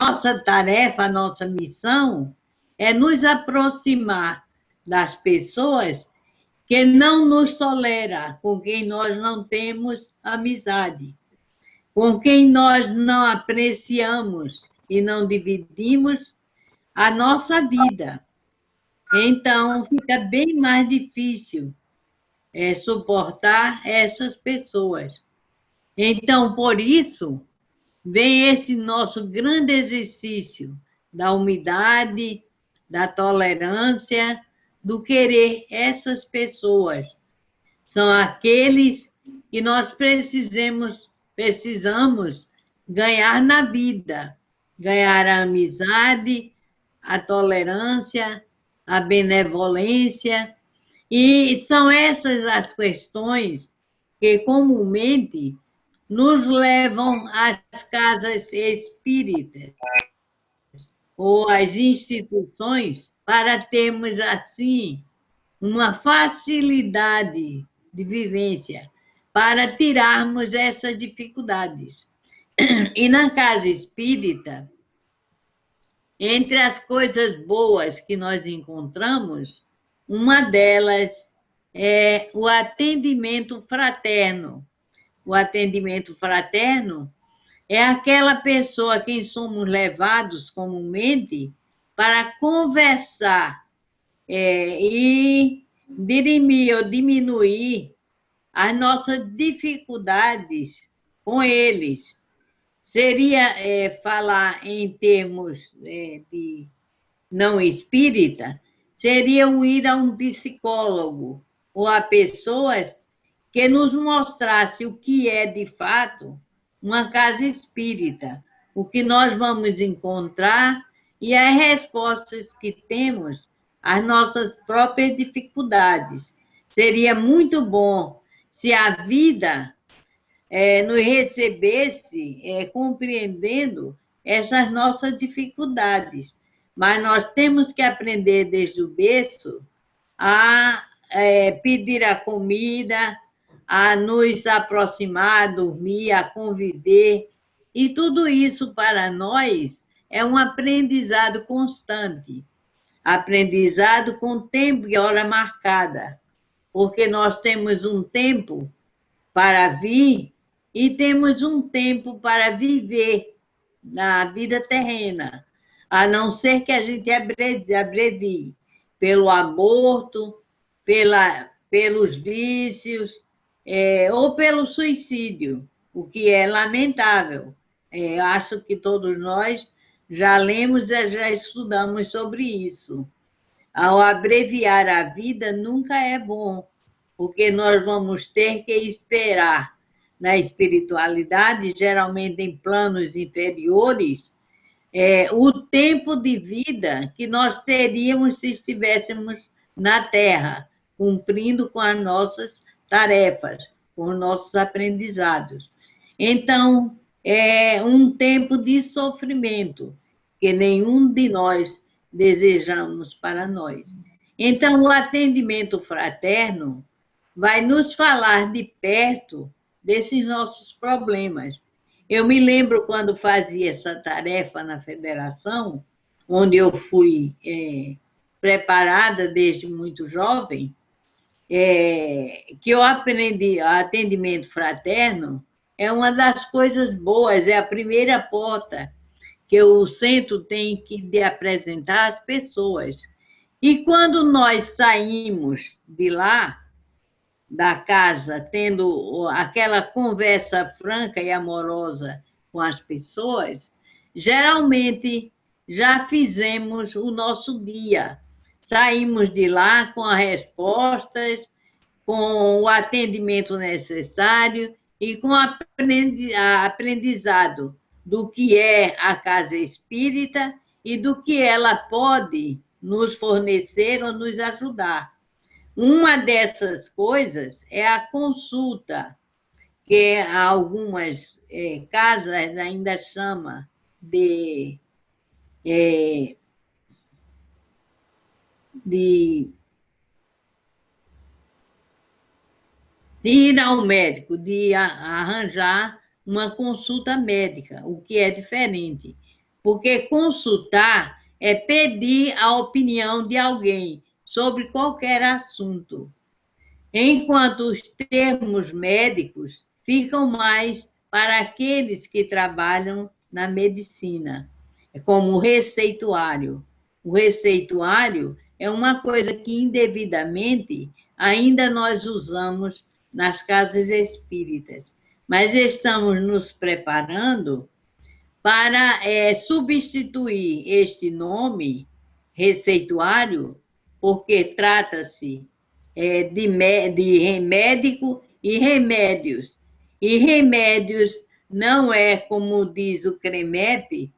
nossa tarefa, a nossa missão é nos aproximar das pessoas que não nos tolera, com quem nós não temos amizade, com quem nós não apreciamos e não dividimos a nossa vida. Então, fica bem mais difícil suportar essas pessoas. Então, por isso, vem esse nosso grande exercício da humildade, da tolerância, do querer essas pessoas. São aqueles que nós precisamos ganhar na vida, ganhar a amizade, a tolerância, a benevolência, e são essas as questões que comumente nos levam às casas espíritas ou às instituições para termos, assim, uma facilidade de vivência, para tirarmos essas dificuldades. E na casa espírita, entre as coisas boas que nós encontramos, uma delas é o atendimento fraterno. O atendimento fraterno é aquela pessoa a quem somos levados comumente para conversar e dirimir ou diminuir as nossas dificuldades com eles. Seria falar em termos de não espírita, seria o ir a um psicólogo ou a pessoas que nos mostrasse o que é, de fato, uma casa espírita, o que nós vamos encontrar e as respostas que temos às nossas próprias dificuldades. Seria muito bom se a vida nos recebesse compreendendo essas nossas dificuldades. Mas nós temos que aprender desde o berço a pedir a comida, a nos aproximar, a dormir, a conviver. E tudo isso, para nós, é um aprendizado constante. Aprendizado com tempo e hora marcada. Porque nós temos um tempo para vir e temos um tempo para viver na vida terrena, a não ser que a gente abrevie pelo aborto, pelos vícios, ou pelo suicídio, o que é lamentável. Acho que todos nós já lemos e já estudamos sobre isso. Ao abreviar a vida, nunca é bom, porque nós vamos ter que esperar na espiritualidade, geralmente em planos inferiores, o tempo de vida que nós teríamos se estivéssemos na Terra, cumprindo com as nossas tarefas, com os nossos aprendizados. Então, é um tempo de sofrimento, que nenhum de nós desejamos para nós. Então, o atendimento fraterno vai nos falar de perto desses nossos problemas. Eu me lembro quando fazia essa tarefa na federação, onde eu fui preparada desde muito jovem, que eu aprendi atendimento fraterno, é uma das coisas boas, é a primeira porta que o centro tem de apresentar às pessoas. E quando nós saímos de lá, da casa, tendo aquela conversa franca e amorosa com as pessoas, geralmente já fizemos o nosso dia. Saímos de lá com as respostas, com o atendimento necessário e com aprendizado do que é a casa espírita e do que ela pode nos fornecer ou nos ajudar. Uma dessas coisas é a consulta, que algumas casas ainda chamam de ir ao médico, de arranjar uma consulta médica, o que é diferente. porque consultar é pedir a opinião de alguém sobre qualquer assunto, enquanto os termos médicos ficam mais para aqueles que trabalham na medicina, como o receituário. O receituário é uma coisa que indevidamente ainda nós usamos nas casas espíritas, mas estamos nos preparando para substituir este nome, receituário, porque trata-se de médico e remédios. E remédios não é, como diz o CREMEP,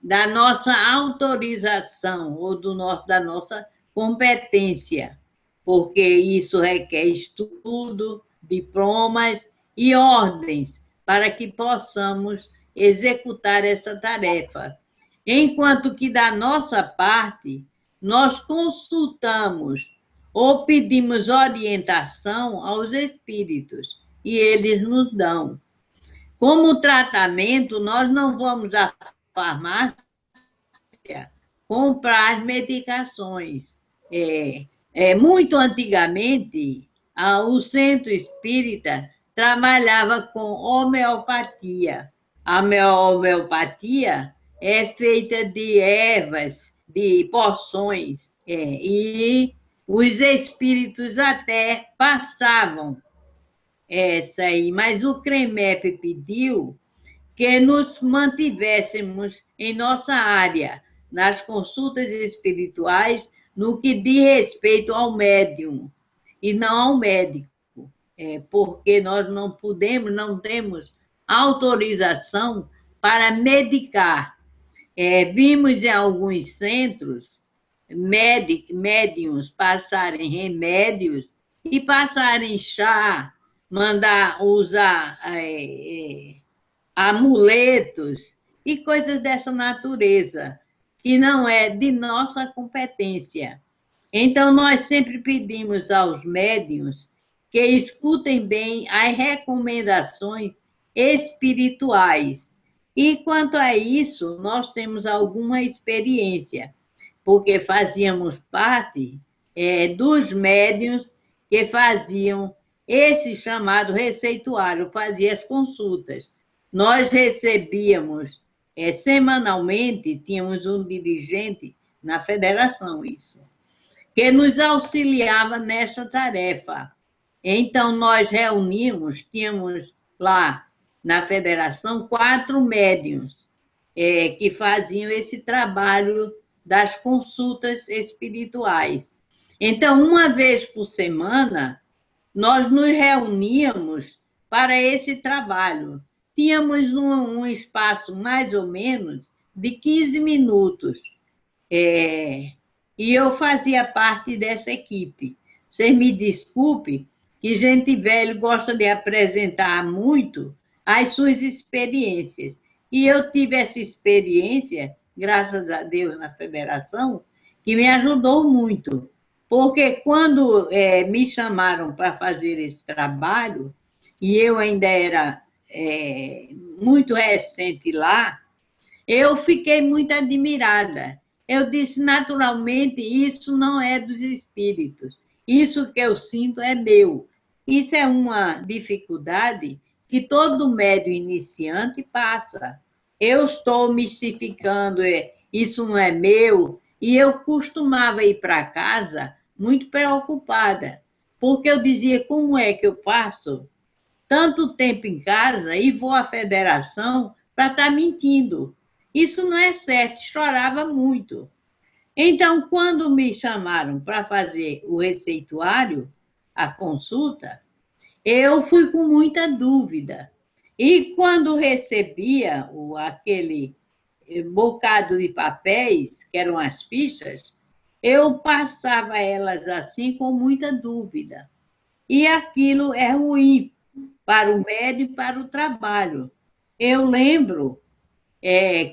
da nossa autorização ou da nossa competência, porque isso requer estudo, diplomas e ordens para que possamos executar essa tarefa. Enquanto que, da nossa parte, nós consultamos ou pedimos orientação aos espíritos e eles nos dão. Como tratamento, nós não vamos à farmácia comprar as medicações. Muito antigamente, o centro espírita trabalhava com homeopatia. A homeopatia é feita de ervas, de poções, e os espíritos até passavam essa aí, mas o CREMEP pediu que nos mantivéssemos em nossa área, nas consultas espirituais, no que diz respeito ao médium, e não ao médico, porque nós não podemos, não temos autorização para medicar. Vimos em alguns centros médiums passarem remédios e passarem chá, mandar usar amuletos e coisas dessa natureza, que não é de nossa competência. Então, nós sempre pedimos aos médiuns que escutem bem as recomendações espirituais. E quanto a isso, nós temos alguma experiência, porque fazíamos parte dos médiuns que faziam esse chamado receituário, fazia as consultas. Nós recebíamos semanalmente, tínhamos um dirigente na federação, isso, que nos auxiliava nessa tarefa. Então, nós reuníamos, tínhamos lá na federação 4 médiuns que faziam esse trabalho das consultas espirituais. Então, uma vez por semana, nós nos reuníamos para esse trabalho. Tínhamos um espaço mais ou menos de 15 minutos. E eu fazia parte dessa equipe. Vocês me desculpem que gente velha gosta de apresentar muito as suas experiências. E eu tive essa experiência, graças a Deus, na federação, que me ajudou muito. Porque quando me chamaram para fazer esse trabalho, e eu ainda era muito recente lá, eu fiquei muito admirada. Eu disse, naturalmente, isso não é dos espíritos. Isso que eu sinto é meu. Isso é uma dificuldade que todo médium iniciante passa. Eu estou mistificando, isso não é meu, e eu costumava ir para casa muito preocupada, porque eu dizia, como é que eu passo tanto tempo em casa e vou à federação para estar mentindo? Isso não é certo, chorava muito. Então, quando me chamaram para fazer o receituário, a consulta, eu fui com muita dúvida. E quando recebia aquele bocado de papéis, que eram as fichas, eu passava elas assim com muita dúvida. E aquilo é ruim para o médium e para o trabalho. Eu lembro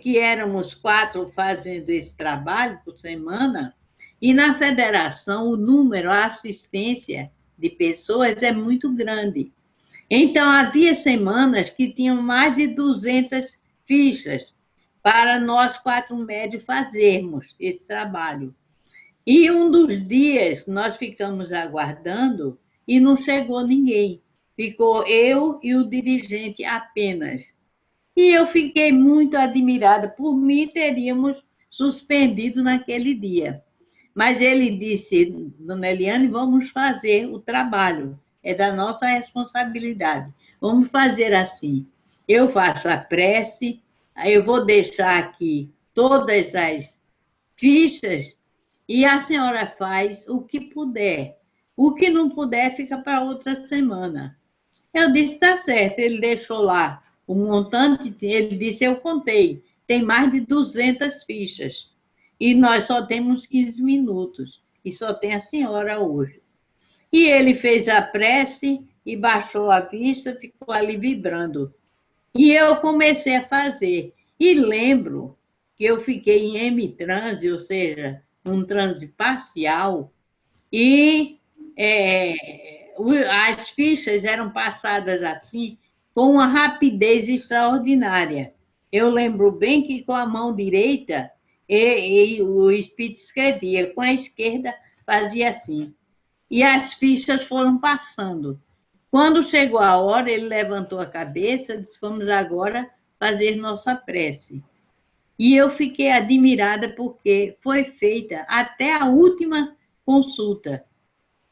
que éramos 4 fazendo esse trabalho por semana, e na federação o número, a assistência de pessoas é muito grande. Então, havia semanas que tinham mais de 200 fichas para nós 4 médios fazermos esse trabalho. E um dos dias nós ficamos aguardando e não chegou ninguém. Ficou eu e o dirigente apenas. E eu fiquei muito admirada. Por mim, teríamos suspendido naquele dia. Mas ele disse, dona Eliane, vamos fazer o trabalho. É da nossa responsabilidade. Vamos fazer assim. Eu faço a prece, aí eu vou deixar aqui todas as fichas e a senhora faz o que puder. O que não puder fica para outra semana. Eu disse, está certo. Ele deixou lá o montante, ele disse, eu contei, tem mais de 200 fichas. E nós só temos 15 minutos. E só tem a senhora hoje. E ele fez a prece e baixou a vista, ficou ali vibrando. E eu comecei a fazer. E lembro que eu fiquei em M-transe, ou seja, um transe parcial, e as fichas eram passadas assim, com uma rapidez extraordinária. Eu lembro bem que com a mão direita o espírito escrevia, com a esquerda fazia assim. E as fichas foram passando. Quando chegou a hora, ele levantou a cabeça e disse: vamos agora fazer nossa prece. E eu fiquei admirada porque foi feita até a última consulta.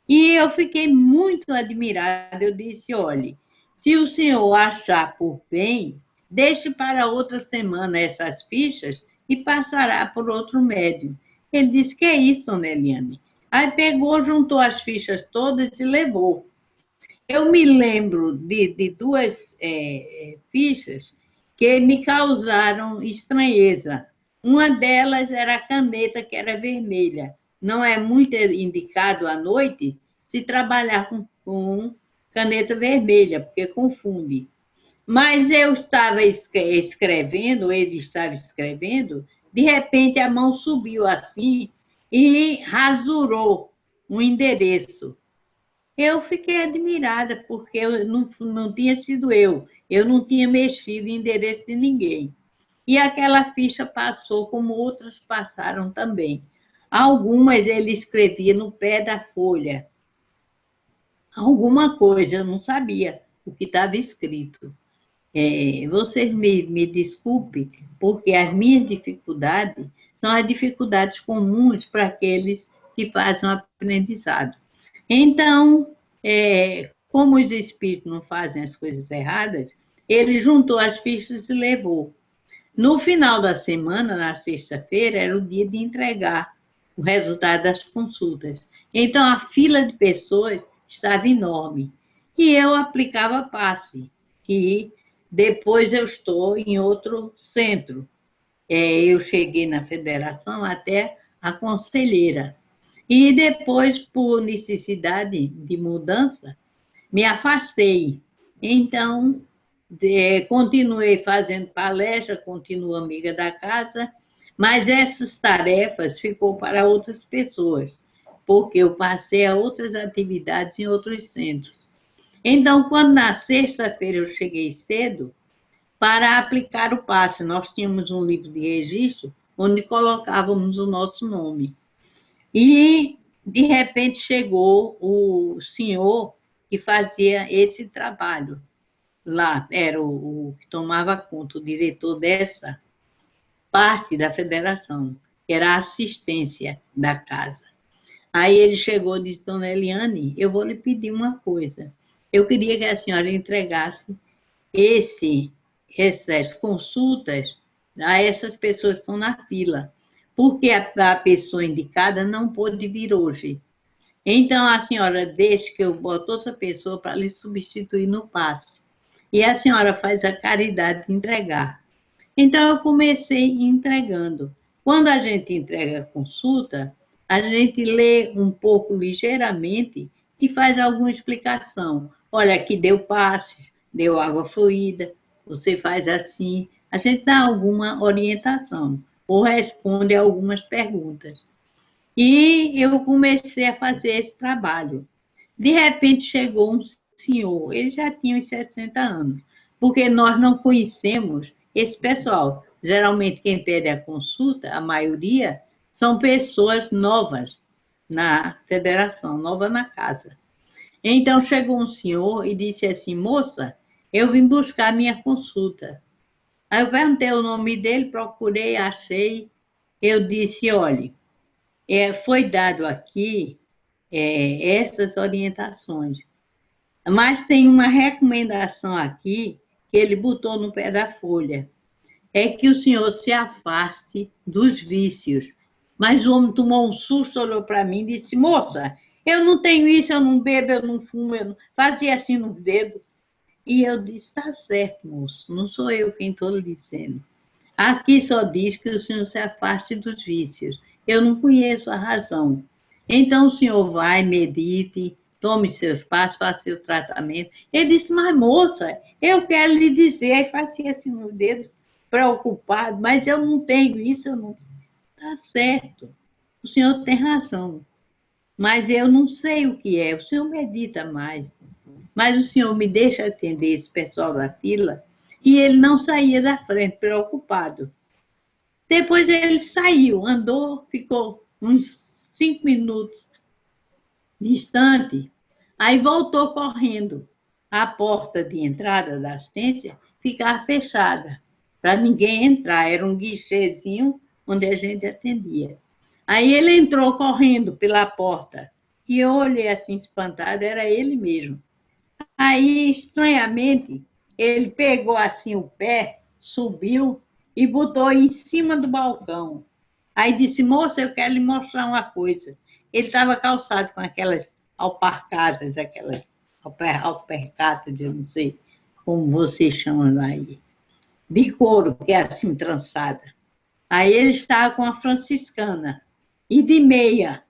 E eu fiquei muito admirada. Eu disse: olhe, se o senhor achar por bem, deixe para outra semana essas fichas e passará por outro médium. Ele disse: que é isso, dona Eliane? Aí pegou, juntou as fichas todas e levou. Eu me lembro de duas fichas que me causaram estranheza. Uma delas era a caneta, que era vermelha. Não é muito indicado à noite se trabalhar com caneta vermelha, porque confunde. Mas eu estava escrevendo, ele estava escrevendo, de repente a mão subiu assim e rasurou um endereço. Eu fiquei admirada, porque não tinha sido eu não tinha mexido em endereço de ninguém. E aquela ficha passou, como outras passaram também. Algumas ele escrevia no pé da folha, alguma coisa, eu não sabia o que estava escrito. Vocês me desculpem, porque as minhas dificuldades são as dificuldades comuns para aqueles que fazem o aprendizado. Então, como os espíritos não fazem as coisas erradas, ele juntou as fichas e levou. No final da semana, na sexta-feira, era o dia de entregar o resultado das consultas. Então, a fila de pessoas estava enorme. E eu aplicava passe, que depois eu estou em outro centro. Eu cheguei na federação até a conselheira. E depois, por necessidade de mudança, me afastei. Então, continuei fazendo palestra, continuo amiga da casa, mas essas tarefas ficou para outras pessoas, porque eu passei a outras atividades em outros centros. Então, quando na sexta-feira eu cheguei cedo, para aplicar o passe, nós tínhamos um livro de registro onde colocávamos o nosso nome. E, de repente, chegou o senhor que fazia esse trabalho. Lá era o que tomava conta, o diretor dessa parte da federação, que era a assistência da casa. Aí ele chegou e disse: dona Eliane, eu vou lhe pedir uma coisa. Eu queria que a senhora entregasse essas consultas a essas pessoas que estão na fila, porque a pessoa indicada não pôde vir hoje. Então, a senhora deixe que eu boto outra pessoa para lhe substituir no passe. E a senhora faz a caridade de entregar. Então, eu comecei entregando. Quando a gente entrega a consulta, a gente lê um pouco ligeiramente e faz alguma explicação. Olha, aqui deu passe, deu água fluida, você faz assim. A gente dá alguma orientação ou responde a algumas perguntas. E eu comecei a fazer esse trabalho. De repente chegou um senhor, ele já tinha uns 60 anos, porque nós não conhecemos esse pessoal. geralmente quem pede a consulta, a maioria, são pessoas novas na federação, nova na casa. Então chegou um senhor e disse assim: moça, eu vim buscar minha consulta. Aí eu perguntei o nome dele, procurei, achei. Eu disse: olhe, foi dado aqui essas orientações, mas tem uma recomendação aqui que ele botou no pé da folha. É que o senhor se afaste dos vícios. Mas o homem tomou um susto, olhou para mim e disse: moça, eu não tenho isso, eu não bebo, eu não fumo, eu não... Fazia assim no dedo. E eu disse: está certo, moço, não sou eu quem estou lhe dizendo. Aqui só diz que o senhor se afaste dos vícios. Eu não conheço a razão. Então o senhor vai, medite, tome seus passos, faça seu tratamento. Ele disse: mas moça, eu quero lhe dizer. Aí fazia assim no dedo, preocupado, mas eu não tenho isso, eu não. Está certo, o senhor tem razão, mas eu não sei o que é. O senhor medita mais, mas o senhor me deixa atender esse pessoal da fila. E ele não saía da frente, preocupado. Depois ele saiu, andou, ficou uns 5 minutos distante, aí voltou correndo. A porta de entrada da assistência ficava fechada, para ninguém entrar, era um guichêzinho onde a gente atendia. Aí ele entrou correndo pela porta, e eu olhei assim espantada, era ele mesmo. Aí, estranhamente, ele pegou assim o pé, subiu e botou em cima do balcão. Aí disse: moça, eu quero lhe mostrar uma coisa. Ele estava calçado com aquelas alparcatas, aquelas alpercatas, eu não sei como vocês chamam aí, de couro, que é assim trançada. Aí ele estava com a franciscana e de meia.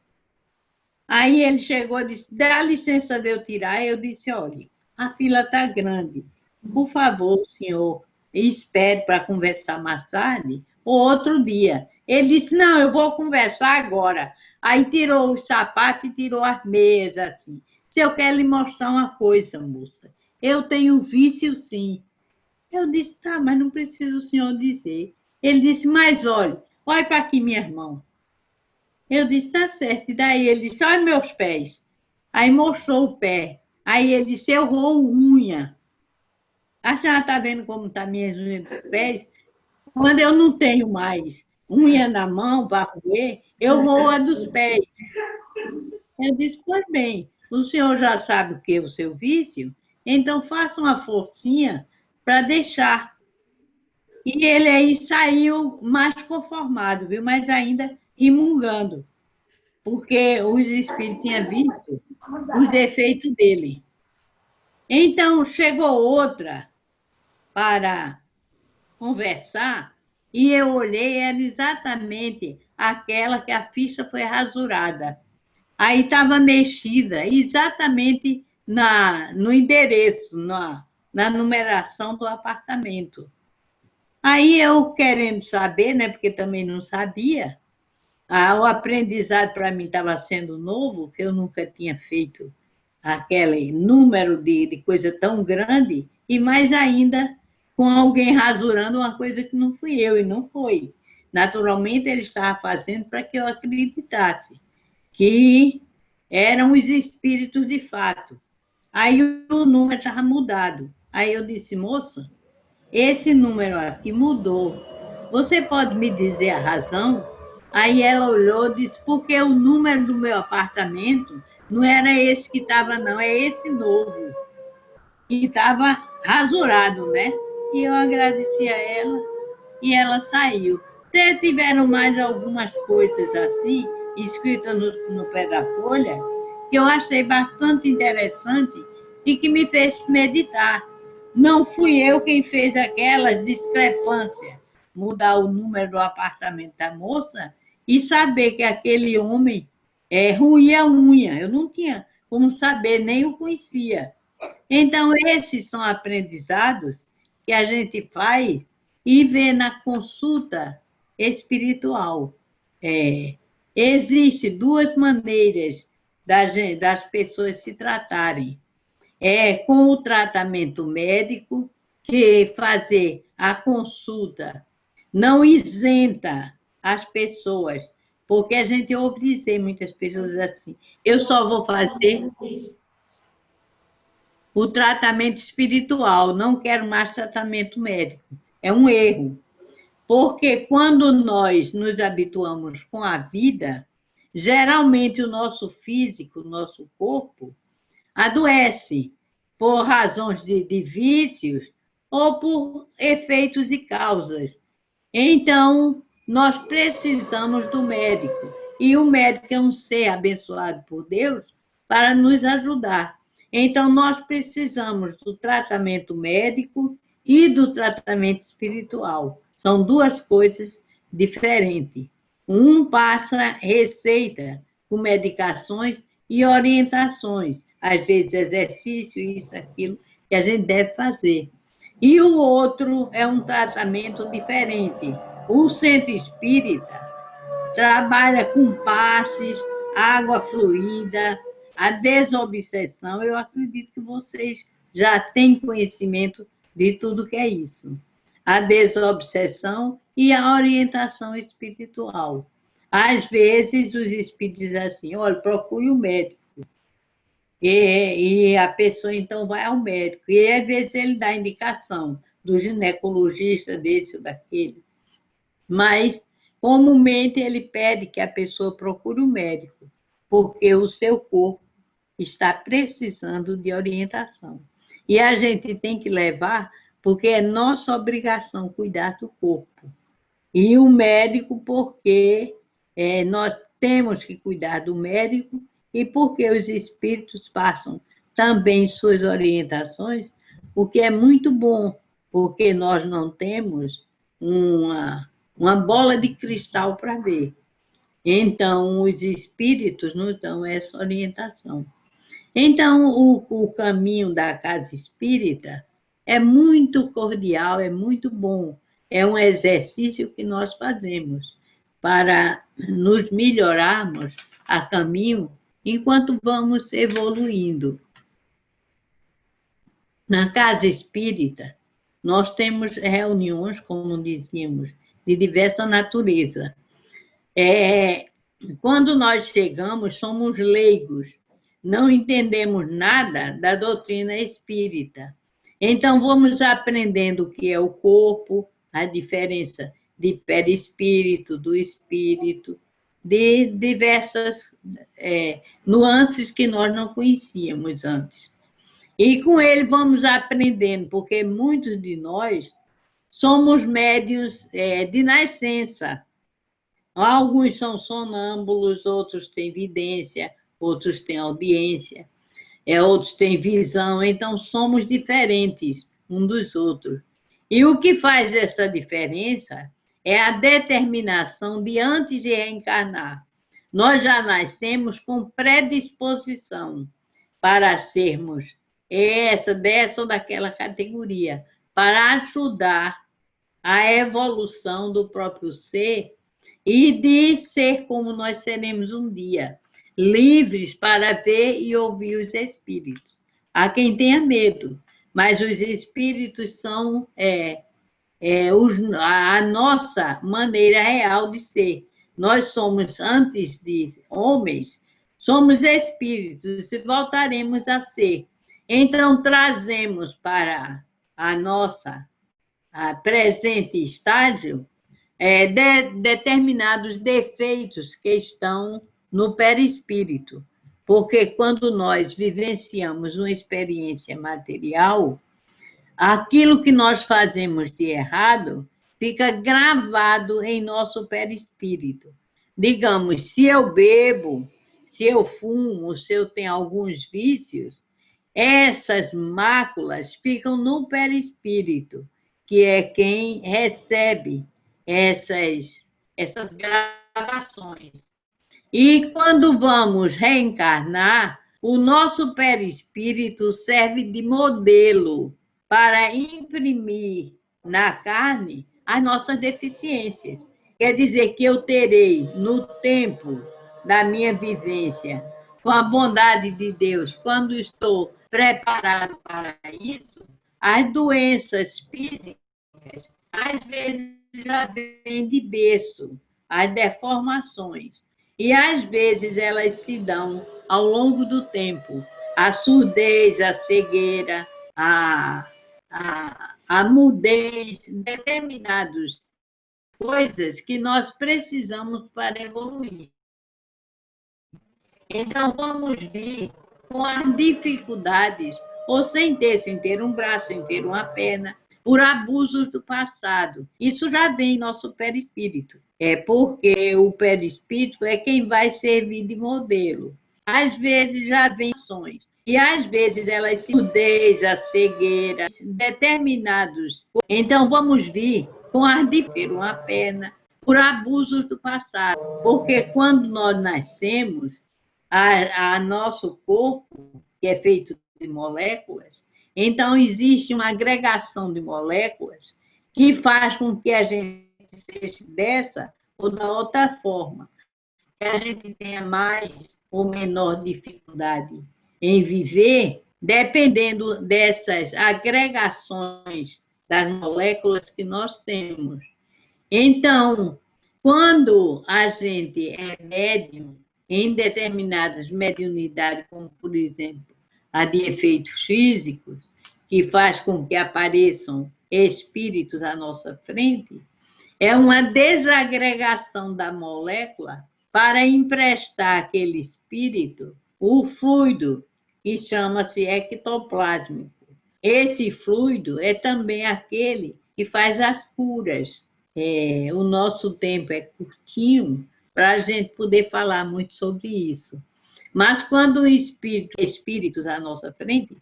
Aí ele chegou e disse: dá licença de eu tirar. Eu disse: olha, a fila está grande. Por favor, senhor, espere para conversar mais tarde ou outro dia. Ele disse: não, eu vou conversar agora. Aí tirou os sapatos e tirou as meias, assim. Se eu quero lhe mostrar uma coisa, moça, eu tenho vício, sim. Eu disse: tá, mas não precisa o senhor dizer. Ele disse: mas olhe para aqui, minha irmã. Eu disse: tá certo. E daí ele disse: olha meus pés. Aí mostrou o pé. Aí ele disse: eu roo unha. A senhora está vendo como estão minhas unhas dos pés? Quando eu não tenho mais unha na mão para roer, eu roo a dos pés. Eu disse: pois bem, o senhor já sabe o que é o seu vício, então faça uma forcinha para deixar. E ele aí saiu mais conformado, viu? Mas ainda imungando, porque os espíritos tinham visto os defeitos dele. Então chegou outra para conversar e eu olhei, era exatamente aquela que a ficha foi rasurada. Aí estava mexida exatamente no endereço, na numeração do apartamento. Aí eu querendo saber, né, porque também não sabia, o aprendizado para mim estava sendo novo, que eu nunca tinha feito aquele número de coisa tão grande, e mais ainda com alguém rasurando uma coisa que não fui eu, e não foi. Naturalmente, ele estava fazendo para que eu acreditasse que eram os espíritos de fato. Aí o número estava mudado. Aí eu disse: moça, esse número aqui mudou. Você pode me dizer a razão? Aí ela olhou e disse: porque o número do meu apartamento não era esse que estava, não, é esse novo. E estava rasurado, né? E eu agradeci a ela e ela saiu. Tiveram mais algumas coisas assim, escritas no pé da folha, que eu achei bastante interessante e que me fez meditar. Não fui eu quem fez aquela discrepância, mudar o número do apartamento da moça e saber que aquele homem ruía a unha. Eu não tinha como saber, nem o conhecia. Então, esses são aprendizados que a gente faz e vê na consulta espiritual. Existem duas maneiras das pessoas se tratarem. Com o tratamento médico, que fazer a consulta não isenta as pessoas, porque a gente ouve dizer muitas pessoas assim, eu só vou fazer o tratamento espiritual, não quero mais tratamento médico. É um erro, porque quando nós nos habituamos com a vida, geralmente o nosso físico, o nosso corpo, adoece por razões de vícios ou por efeitos e causas. Então, nós precisamos do médico. E o médico é um ser abençoado por Deus para nos ajudar. Então, nós precisamos do tratamento médico e do tratamento espiritual. São duas coisas diferentes. Um passa receita com medicações e orientações, às vezes exercício, isso, aquilo, que a gente deve fazer. E o outro é um tratamento diferente. O centro espírita trabalha com passes, água fluida, a desobsessão. Eu acredito que vocês já têm conhecimento de tudo que é isso. A desobsessão e a orientação espiritual. Às vezes, os espíritos dizem assim: olha, procure um médico. E a pessoa, então, vai ao médico. E, às vezes, ele dá indicação do ginecologista, desse ou daquele. Mas, comumente, ele pede que a pessoa procure um médico, porque o seu corpo está precisando de orientação. E a gente tem que levar, porque é nossa obrigação cuidar do corpo. E o médico, porque nós temos que cuidar do médico e porque os espíritos passam também suas orientações, o que é muito bom, porque nós não temos uma bola de cristal para ver. Então, os espíritos nos dão essa orientação. Então, o caminho da casa espírita é muito cordial, é muito bom. É um exercício que nós fazemos para nos melhorarmos a caminho enquanto vamos evoluindo. Na casa espírita, nós temos reuniões, como dizíamos, de diversa natureza. Quando nós chegamos, somos leigos, não entendemos nada da doutrina espírita. Então, vamos aprendendo o que é o corpo, a diferença de perispírito, do espírito, de diversas nuances que nós não conhecíamos antes. E com ele vamos aprendendo, porque muitos de nós somos médiuns de nascença. Alguns são sonâmbulos, outros têm vidência, outros têm audiência, outros têm visão, então somos diferentes um dos outros. E o que faz essa diferença é a determinação de antes de reencarnar. Nós já nascemos com predisposição para sermos dessa ou daquela categoria, para ajudar a evolução do próprio ser e de ser como nós seremos um dia, livres para ver e ouvir os espíritos. Há quem tenha medo, mas os espíritos são a nossa maneira real de ser. Nós somos, antes de homens, somos espíritos e voltaremos a ser. Então, trazemos para a nossa presente estágio determinados defeitos que estão no perispírito. Porque quando nós vivenciamos uma experiência material, aquilo que nós fazemos de errado fica gravado em nosso perispírito. Digamos, se eu bebo, se eu fumo, se eu tenho alguns vícios, essas máculas ficam no perispírito, que é quem recebe essas gravações. E quando vamos reencarnar, o nosso perispírito serve de modelo para imprimir na carne as nossas deficiências. Quer dizer que eu terei, no tempo da minha vivência, com a bondade de Deus, quando estou preparado para isso, as doenças físicas, às vezes já vêm de berço, as deformações. E às vezes elas se dão ao longo do tempo. A surdez, a cegueira, a mudez, determinadas coisas que nós precisamos para evoluir. Então, vamos vir com as dificuldades, ou sem ter um braço, sem ter uma perna, por abusos do passado. Isso já vem em nosso perispírito. É porque o perispírito é quem vai servir de modelo. Às vezes já vem ações. E às vezes elas se mudez, a cegueira, determinados. Então vamos vir com as de ter uma perna por abusos do passado. Porque quando nós nascemos, a nosso corpo, que é feito de moléculas, então existe uma agregação de moléculas que faz com que a gente seja dessa ou da outra forma, que a gente tenha mais ou menor dificuldade em viver, dependendo dessas agregações das moléculas que nós temos. Então, quando a gente é médium, em determinadas mediunidades, como, por exemplo, a de efeitos físicos, que faz com que apareçam espíritos à nossa frente, é uma desagregação da molécula para emprestar àquele espírito o fluido, que chama-se ectoplásmico. Esse fluido é também aquele que faz as curas. O nosso tempo é curtinho para a gente poder falar muito sobre isso. Mas quando o espíritos à nossa frente,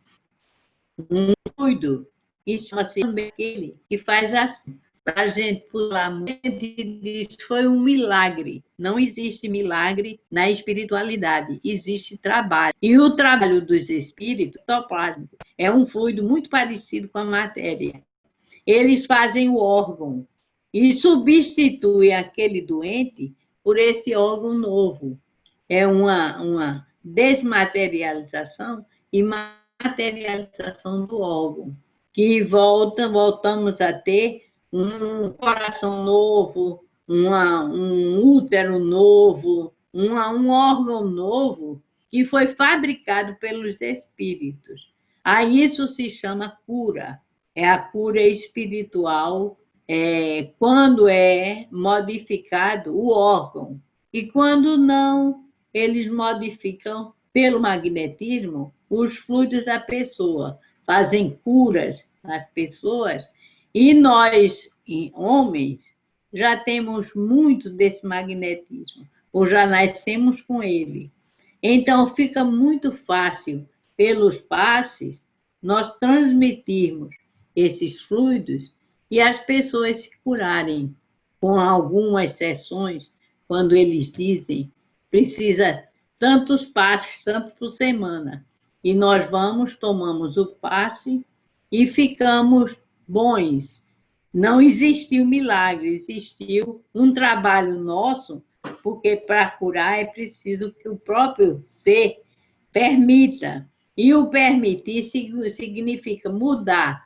um fluido, que chama-se também aquele que faz as para a gente pular muito, isso foi um milagre. Não existe milagre na espiritualidade, existe trabalho. E o trabalho dos espíritos, ectoplásmico, é um fluido muito parecido com a matéria. Eles fazem o órgão e substituem aquele doente por esse órgão novo. É uma desmaterialização e materialização do órgão, que voltamos a ter um coração novo, um útero novo, um órgão novo que foi fabricado pelos espíritos. A isso se chama cura. É a cura espiritual, quando é modificado o órgão. E quando não, eles modificam pelo magnetismo os fluidos da pessoa, fazem curas nas pessoas. E nós, homens, já temos muito desse magnetismo, ou já nascemos com ele. Então, fica muito fácil, pelos passes, nós transmitirmos esses fluidos e as pessoas se curarem, com algumas sessões, quando eles dizem precisa tantos passes, tanto por semana. E nós vamos, tomamos o passe e ficamos bons. Não existiu milagre, existiu um trabalho nosso, porque para curar é preciso que o próprio ser permita. E o permitir significa mudar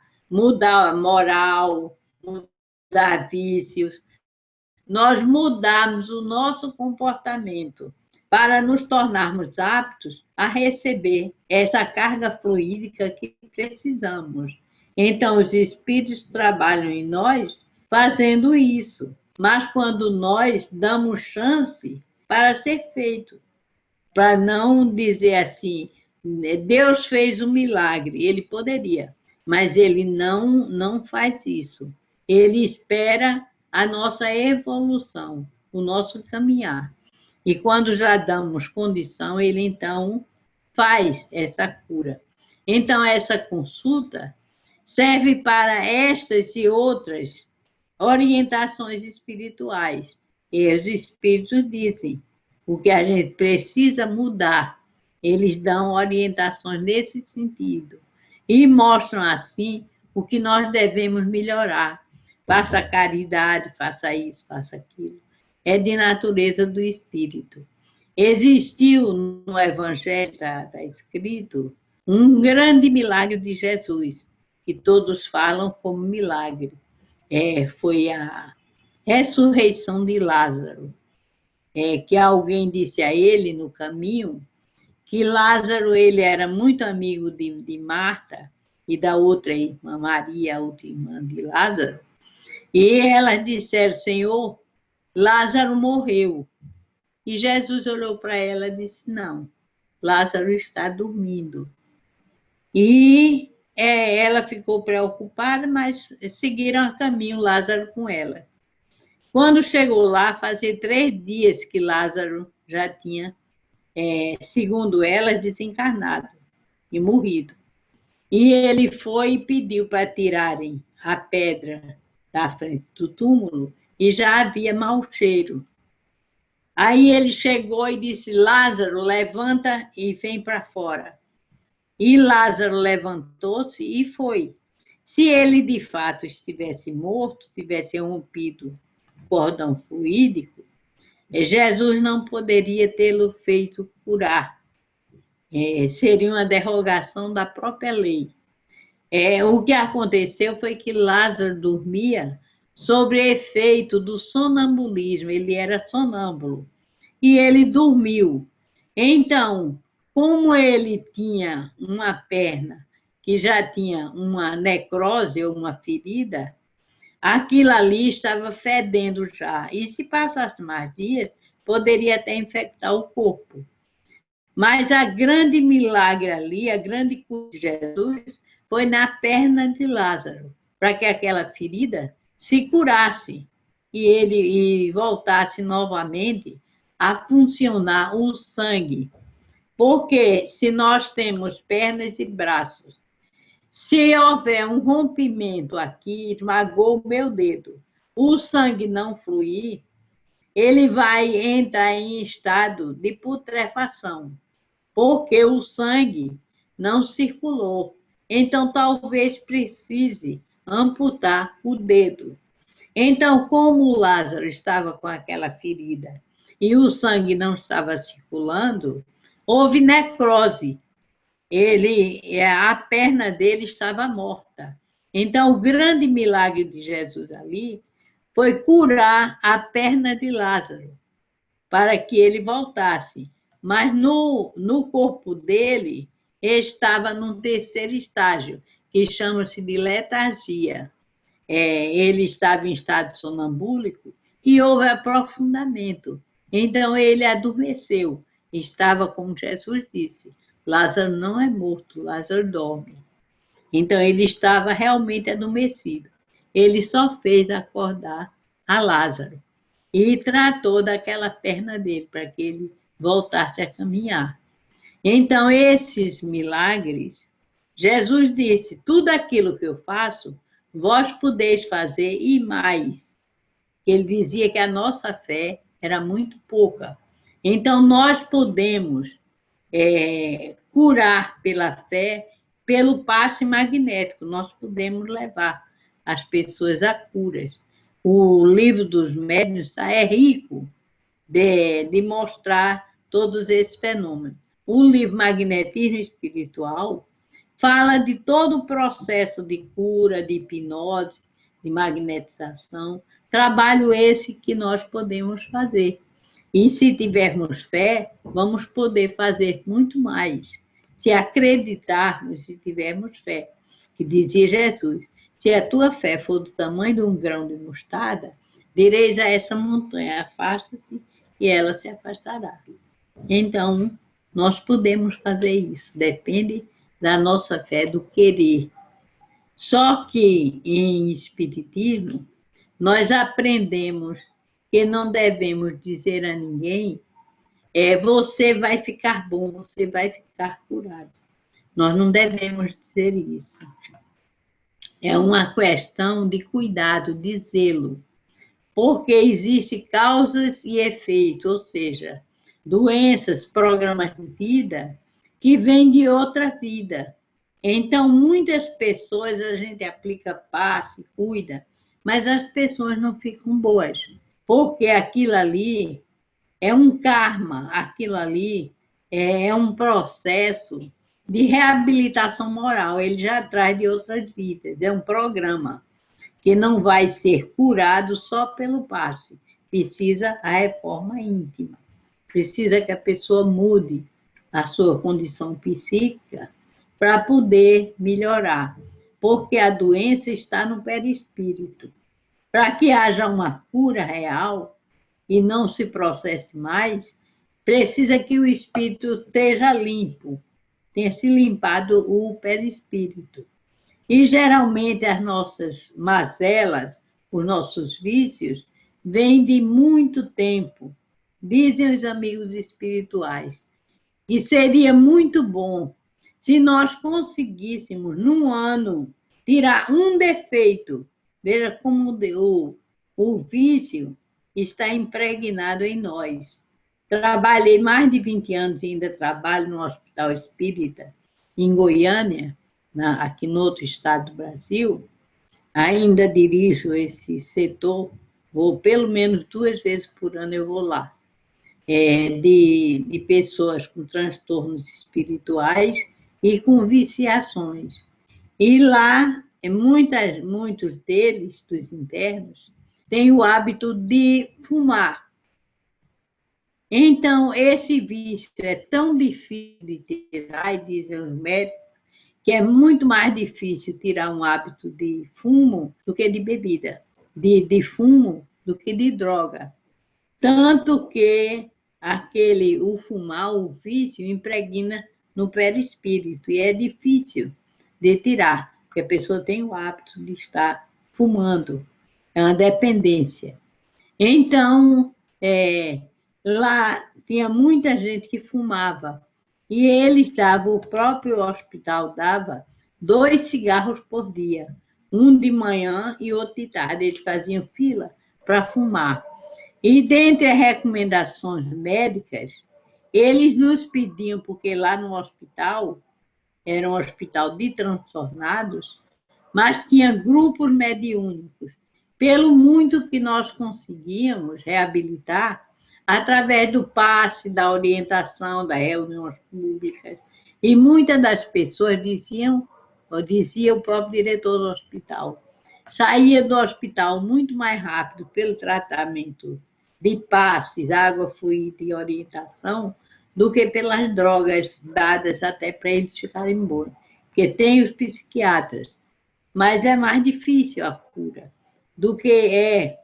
a moral, mudar vícios, nós mudarmos o nosso comportamento para nos tornarmos aptos a receber essa carga fluídica que precisamos. Então, os espíritos trabalham em nós fazendo isso, mas quando nós damos chance para ser feito, para não dizer assim, Deus fez um milagre, ele poderia, mas ele não faz isso. Ele espera a nossa evolução, o nosso caminhar. E quando já damos condição, ele então faz essa cura. Então, essa consulta serve para estas e outras orientações espirituais. E os espíritos dizem o que a gente precisa mudar. Eles dão orientações nesse sentido e mostram assim o que nós devemos melhorar. Faça caridade, faça isso, faça aquilo. É de natureza do espírito. Existiu no Evangelho, está escrito, um grande milagre de Jesus, que todos falam como milagre. Foi ressurreição de Lázaro. Que alguém disse a ele no caminho que Lázaro ele era muito amigo de Marta e da outra irmã Maria, a outra irmã de Lázaro, e elas disseram: Senhor, Lázaro morreu. E Jesus olhou para ela e disse: não, Lázaro está dormindo. E ela ficou preocupada, mas seguiram o caminho, Lázaro com ela. Quando chegou lá, fazia 3 dias que Lázaro já tinha, segundo elas, desencarnado e morrido. E ele foi e pediu para tirarem a pedra da frente do túmulo e já havia mau cheiro. Aí ele chegou e disse: Lázaro, levanta e vem para fora. E Lázaro levantou-se e foi. Se ele de fato estivesse morto, tivesse rompido o cordão fluídico, Jesus não poderia tê-lo feito curar. Seria uma derrogação da própria lei. O que aconteceu foi que Lázaro dormia sob efeito do sonambulismo, ele era sonâmbulo, e ele dormiu. Então, como ele tinha uma perna que já tinha uma necrose ou uma ferida, aquilo ali estava fedendo já, e se passasse mais dias, poderia até infectar o corpo. Mas a grande milagre ali, a grande cura de Jesus, foi na perna de Lázaro, para que aquela ferida se curasse e voltasse novamente a funcionar o sangue. Porque se nós temos pernas e braços, se houver um rompimento aqui, esmagou o meu dedo, o sangue não fluir, ele vai entrar em estado de putrefação, porque o sangue não circulou. Então, talvez precise amputar o dedo. Então, como o Lázaro estava com aquela ferida e o sangue não estava circulando, houve necrose. A perna dele estava morta. Então, o grande milagre de Jesus ali foi curar a perna de Lázaro, para que ele voltasse. Mas no corpo dele estava num terceiro estágio, que chama-se de letargia. Ele estava em estado sonambúlico e houve aprofundamento. Então ele adormeceu. Estava, como Jesus disse, Lázaro não é morto, Lázaro dorme. Então ele estava realmente adormecido. Ele só fez acordar a Lázaro e tratou daquela perna dele para que ele voltasse a caminhar. Então, esses milagres, Jesus disse: tudo aquilo que eu faço, vós podeis fazer e mais. Ele dizia que a nossa fé era muito pouca. Então, nós podemos curar pela fé, pelo passe magnético, nós podemos levar as pessoas a curas. O livro dos médiuns é rico de mostrar todos esses fenômenos. O livro Magnetismo Espiritual fala de todo o processo de cura, de hipnose, de magnetização, trabalho esse que nós podemos fazer. E se tivermos fé, vamos poder fazer muito mais. Se acreditarmos e tivermos fé, que dizia Jesus: se a tua fé for do tamanho de um grão de mostarda, direis a essa montanha: afasta-se, e ela se afastará. Então, nós podemos fazer isso, depende da nossa fé, do querer. Só que em Espiritismo, nós aprendemos que não devemos dizer a ninguém: você vai ficar bom, você vai ficar curado. Nós não devemos dizer isso. É uma questão de cuidado, de zelo, porque existem causas e efeitos, ou seja, doenças, programas de vida que vêm de outra vida. Então, muitas pessoas a gente aplica passe, cuida, mas as pessoas não ficam boas, porque aquilo ali é um karma, aquilo ali é um processo de reabilitação moral, ele já traz de outras vidas, é um programa que não vai ser curado só pelo passe. Precisa a reforma íntima. Precisa que a pessoa mude a sua condição psíquica para poder melhorar, porque a doença está no perispírito. Para que haja uma cura real e não se processe mais, precisa que o espírito esteja limpo, tenha se limpado o perispírito. E geralmente as nossas mazelas, os nossos vícios, vêm de muito tempo, dizem os amigos espirituais. E seria muito bom se nós conseguíssemos, num ano, tirar um defeito. Veja como o vício está impregnado em nós. Trabalhei mais de 20 anos e ainda trabalho no Hospital Espírita, em Goiânia, aqui no outro estado do Brasil. Ainda dirijo esse setor, vou pelo menos 2 vezes por ano eu vou lá. De pessoas com transtornos espirituais e com viciações. E lá, muitos deles, dos internos, têm o hábito de fumar. Então, esse vício é tão difícil de tirar, e dizem os médicos, que é muito mais difícil tirar um hábito de fumo do que de bebida, de fumo do que de droga. Tanto que o fumar, o vício, impregna no perispírito e é difícil de tirar, porque a pessoa tem o hábito de estar fumando, é uma dependência. Então, lá tinha muita gente que fumava e eles davam, o próprio hospital dava 2 cigarros por dia, um de manhã e outro de tarde. Eles faziam fila para fumar. E dentre as recomendações médicas, eles nos pediam, porque lá no hospital, era um hospital de transtornados, mas tinha grupos mediúnicos. Pelo muito que nós conseguíamos reabilitar, através do passe, da orientação, das reuniões públicas, e muitas das pessoas dizia o próprio diretor do hospital, saía do hospital muito mais rápido pelo tratamento de passes, água fluida e orientação, do que pelas drogas dadas até para eles ficarem bons. Porque tem os psiquiatras, mas é mais difícil a cura do que é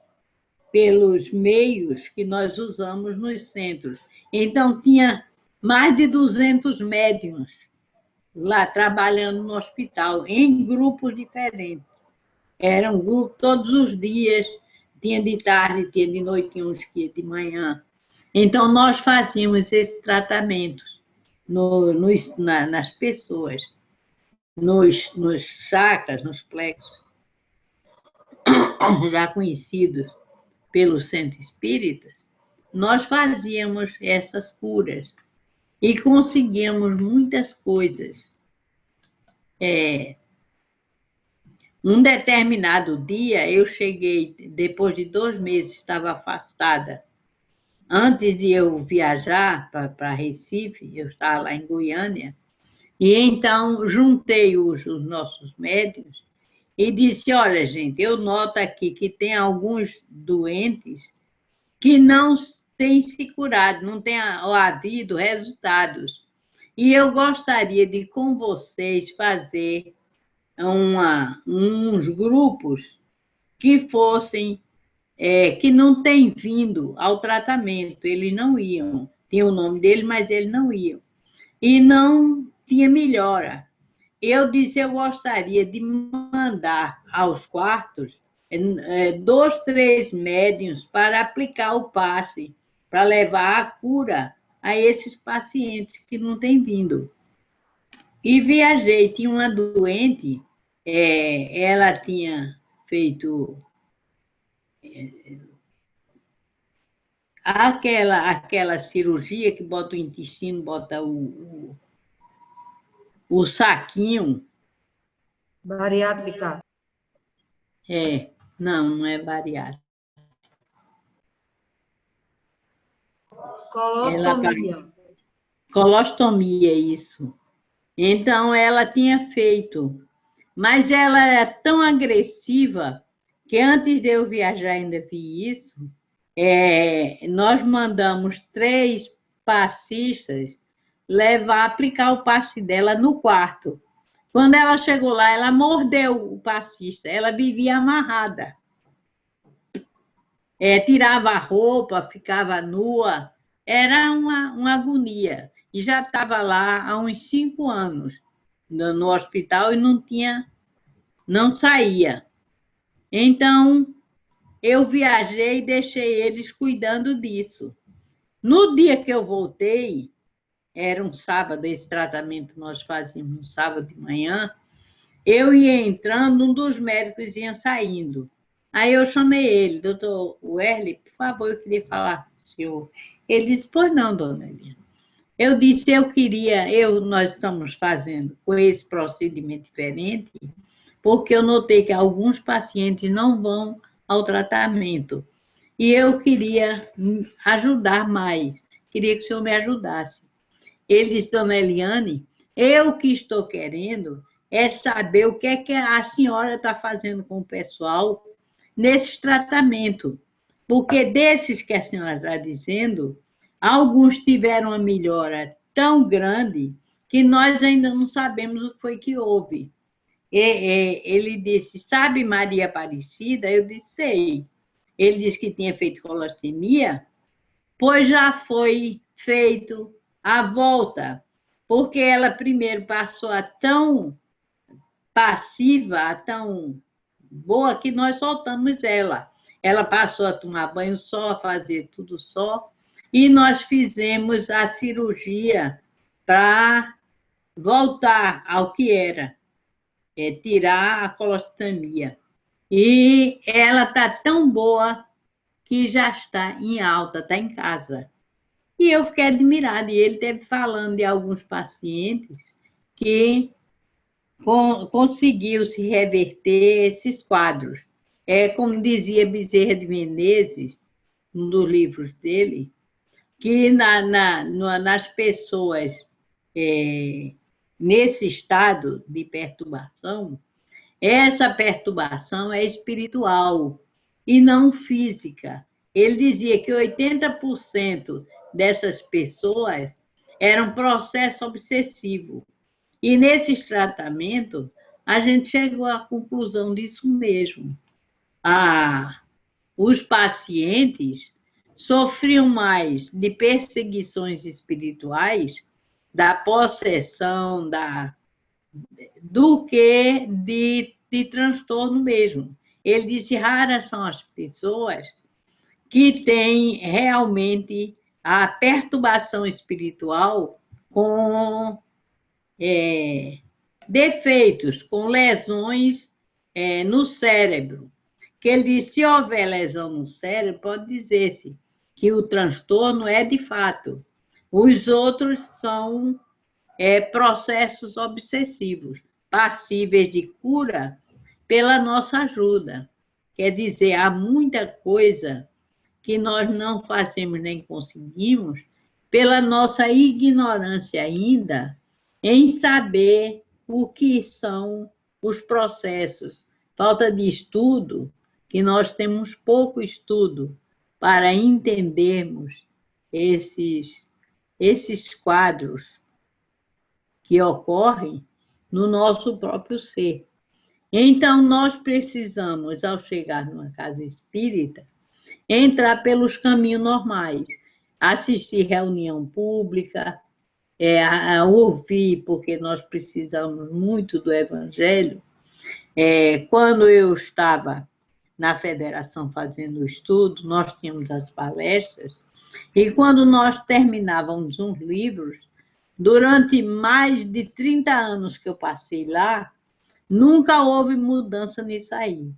pelos meios que nós usamos nos centros. Então, tinha mais de 200 médiuns lá trabalhando no hospital, em grupos diferentes. Era um grupo todos os dias, tinha de tarde, tinha de noite, tinha uns que de manhã. Então, nós fazíamos esses tratamentos nas pessoas, nos chakras, nos plexos, já conhecidos pelos centros espíritas, nós fazíamos essas curas e conseguíamos muitas coisas. Um determinado dia, eu cheguei, depois de 2 meses, estava afastada. Antes de eu viajar para Recife, eu estava lá em Goiânia, e então juntei os nossos médicos e disse, olha, gente, eu noto aqui que tem alguns doentes que não têm se curado, não têm havido resultados. E eu gostaria de, com vocês, fazer uns grupos que fossem, que não têm vindo ao tratamento, eles não iam. Tinha o nome dele, mas eles não iam. E não tinha melhora. Eu disse, eu gostaria de mandar aos quartos 2, 3 médiuns para aplicar o passe, para levar a cura a esses pacientes que não têm vindo. E viajei, tinha uma doente, ela tinha feito aquela cirurgia que bota o intestino, bota o saquinho. Bariátrica. Não é bariátrica. Colostomia. Colostomia, isso. Então, ela tinha feito, mas ela era tão agressiva que antes de eu viajar ainda vi isso, nós mandamos 3 passistas aplicar o passe dela no quarto. Quando ela chegou lá, ela mordeu o passista, ela vivia amarrada. Tirava a roupa, ficava nua, era uma agonia. E já estava lá há uns 5 anos no hospital e não saía. Então, eu viajei e deixei eles cuidando disso. No dia que eu voltei, era um sábado, esse tratamento nós fazíamos no sábado de manhã, eu ia entrando, um dos médicos ia saindo. Aí eu chamei ele, doutor Werley, por favor, eu queria falar com o senhor. Ele disse, pois não, dona Eliana. Eu disse, nós estamos fazendo com esse procedimento diferente, porque eu notei que alguns pacientes não vão ao tratamento. E eu queria ajudar mais, queria que o senhor me ajudasse. Ele disse, dona Eliane, eu que estou querendo é saber o que é que a senhora está fazendo com o pessoal nesse tratamento. Porque desses que a senhora está dizendo, alguns tiveram uma melhora tão grande que nós ainda não sabemos o que foi que houve. Ele disse, sabe Maria Aparecida? Eu disse, sei. Ele disse que tinha feito colostomia, pois já foi feito a volta, porque ela primeiro passou a tão passiva, a tão boa, que nós soltamos ela. Ela passou a tomar banho só, a fazer tudo só, e nós fizemos a cirurgia para voltar ao que era, tirar a colostomia. E ela está tão boa que já está em alta, está em casa. E eu fiquei admirada, e ele esteve falando de alguns pacientes que conseguiu se reverter esses quadros. Como dizia Bezerra de Menezes, um dos livros dele, que nas pessoas nesse estado de perturbação, essa perturbação é espiritual e não física. Ele dizia que 80% dessas pessoas eram processo obsessivo. E nesses tratamentos, a gente chegou à conclusão disso mesmo. Os pacientes sofriam mais de perseguições espirituais, da possessão, do que de transtorno mesmo. Ele disse, raras são as pessoas que têm realmente a perturbação espiritual com defeitos, com lesões no cérebro. Que ele disse, se houver lesão no cérebro, pode dizer-se que o transtorno é de fato. Os outros são processos obsessivos, passíveis de cura pela nossa ajuda. Quer dizer, há muita coisa que nós não fazemos nem conseguimos pela nossa ignorância ainda em saber o que são os processos. Falta de estudo, que nós temos pouco estudo para entendermos esses quadros que ocorrem no nosso próprio ser. Então, nós precisamos, ao chegar numa casa espírita, entrar pelos caminhos normais, assistir reunião pública, ouvir, porque nós precisamos muito do Evangelho. Quando eu estava na federação fazendo o estudo, nós tínhamos as palestras, e quando nós terminávamos uns livros, durante mais de 30 anos que eu passei lá, nunca houve mudança nisso aí.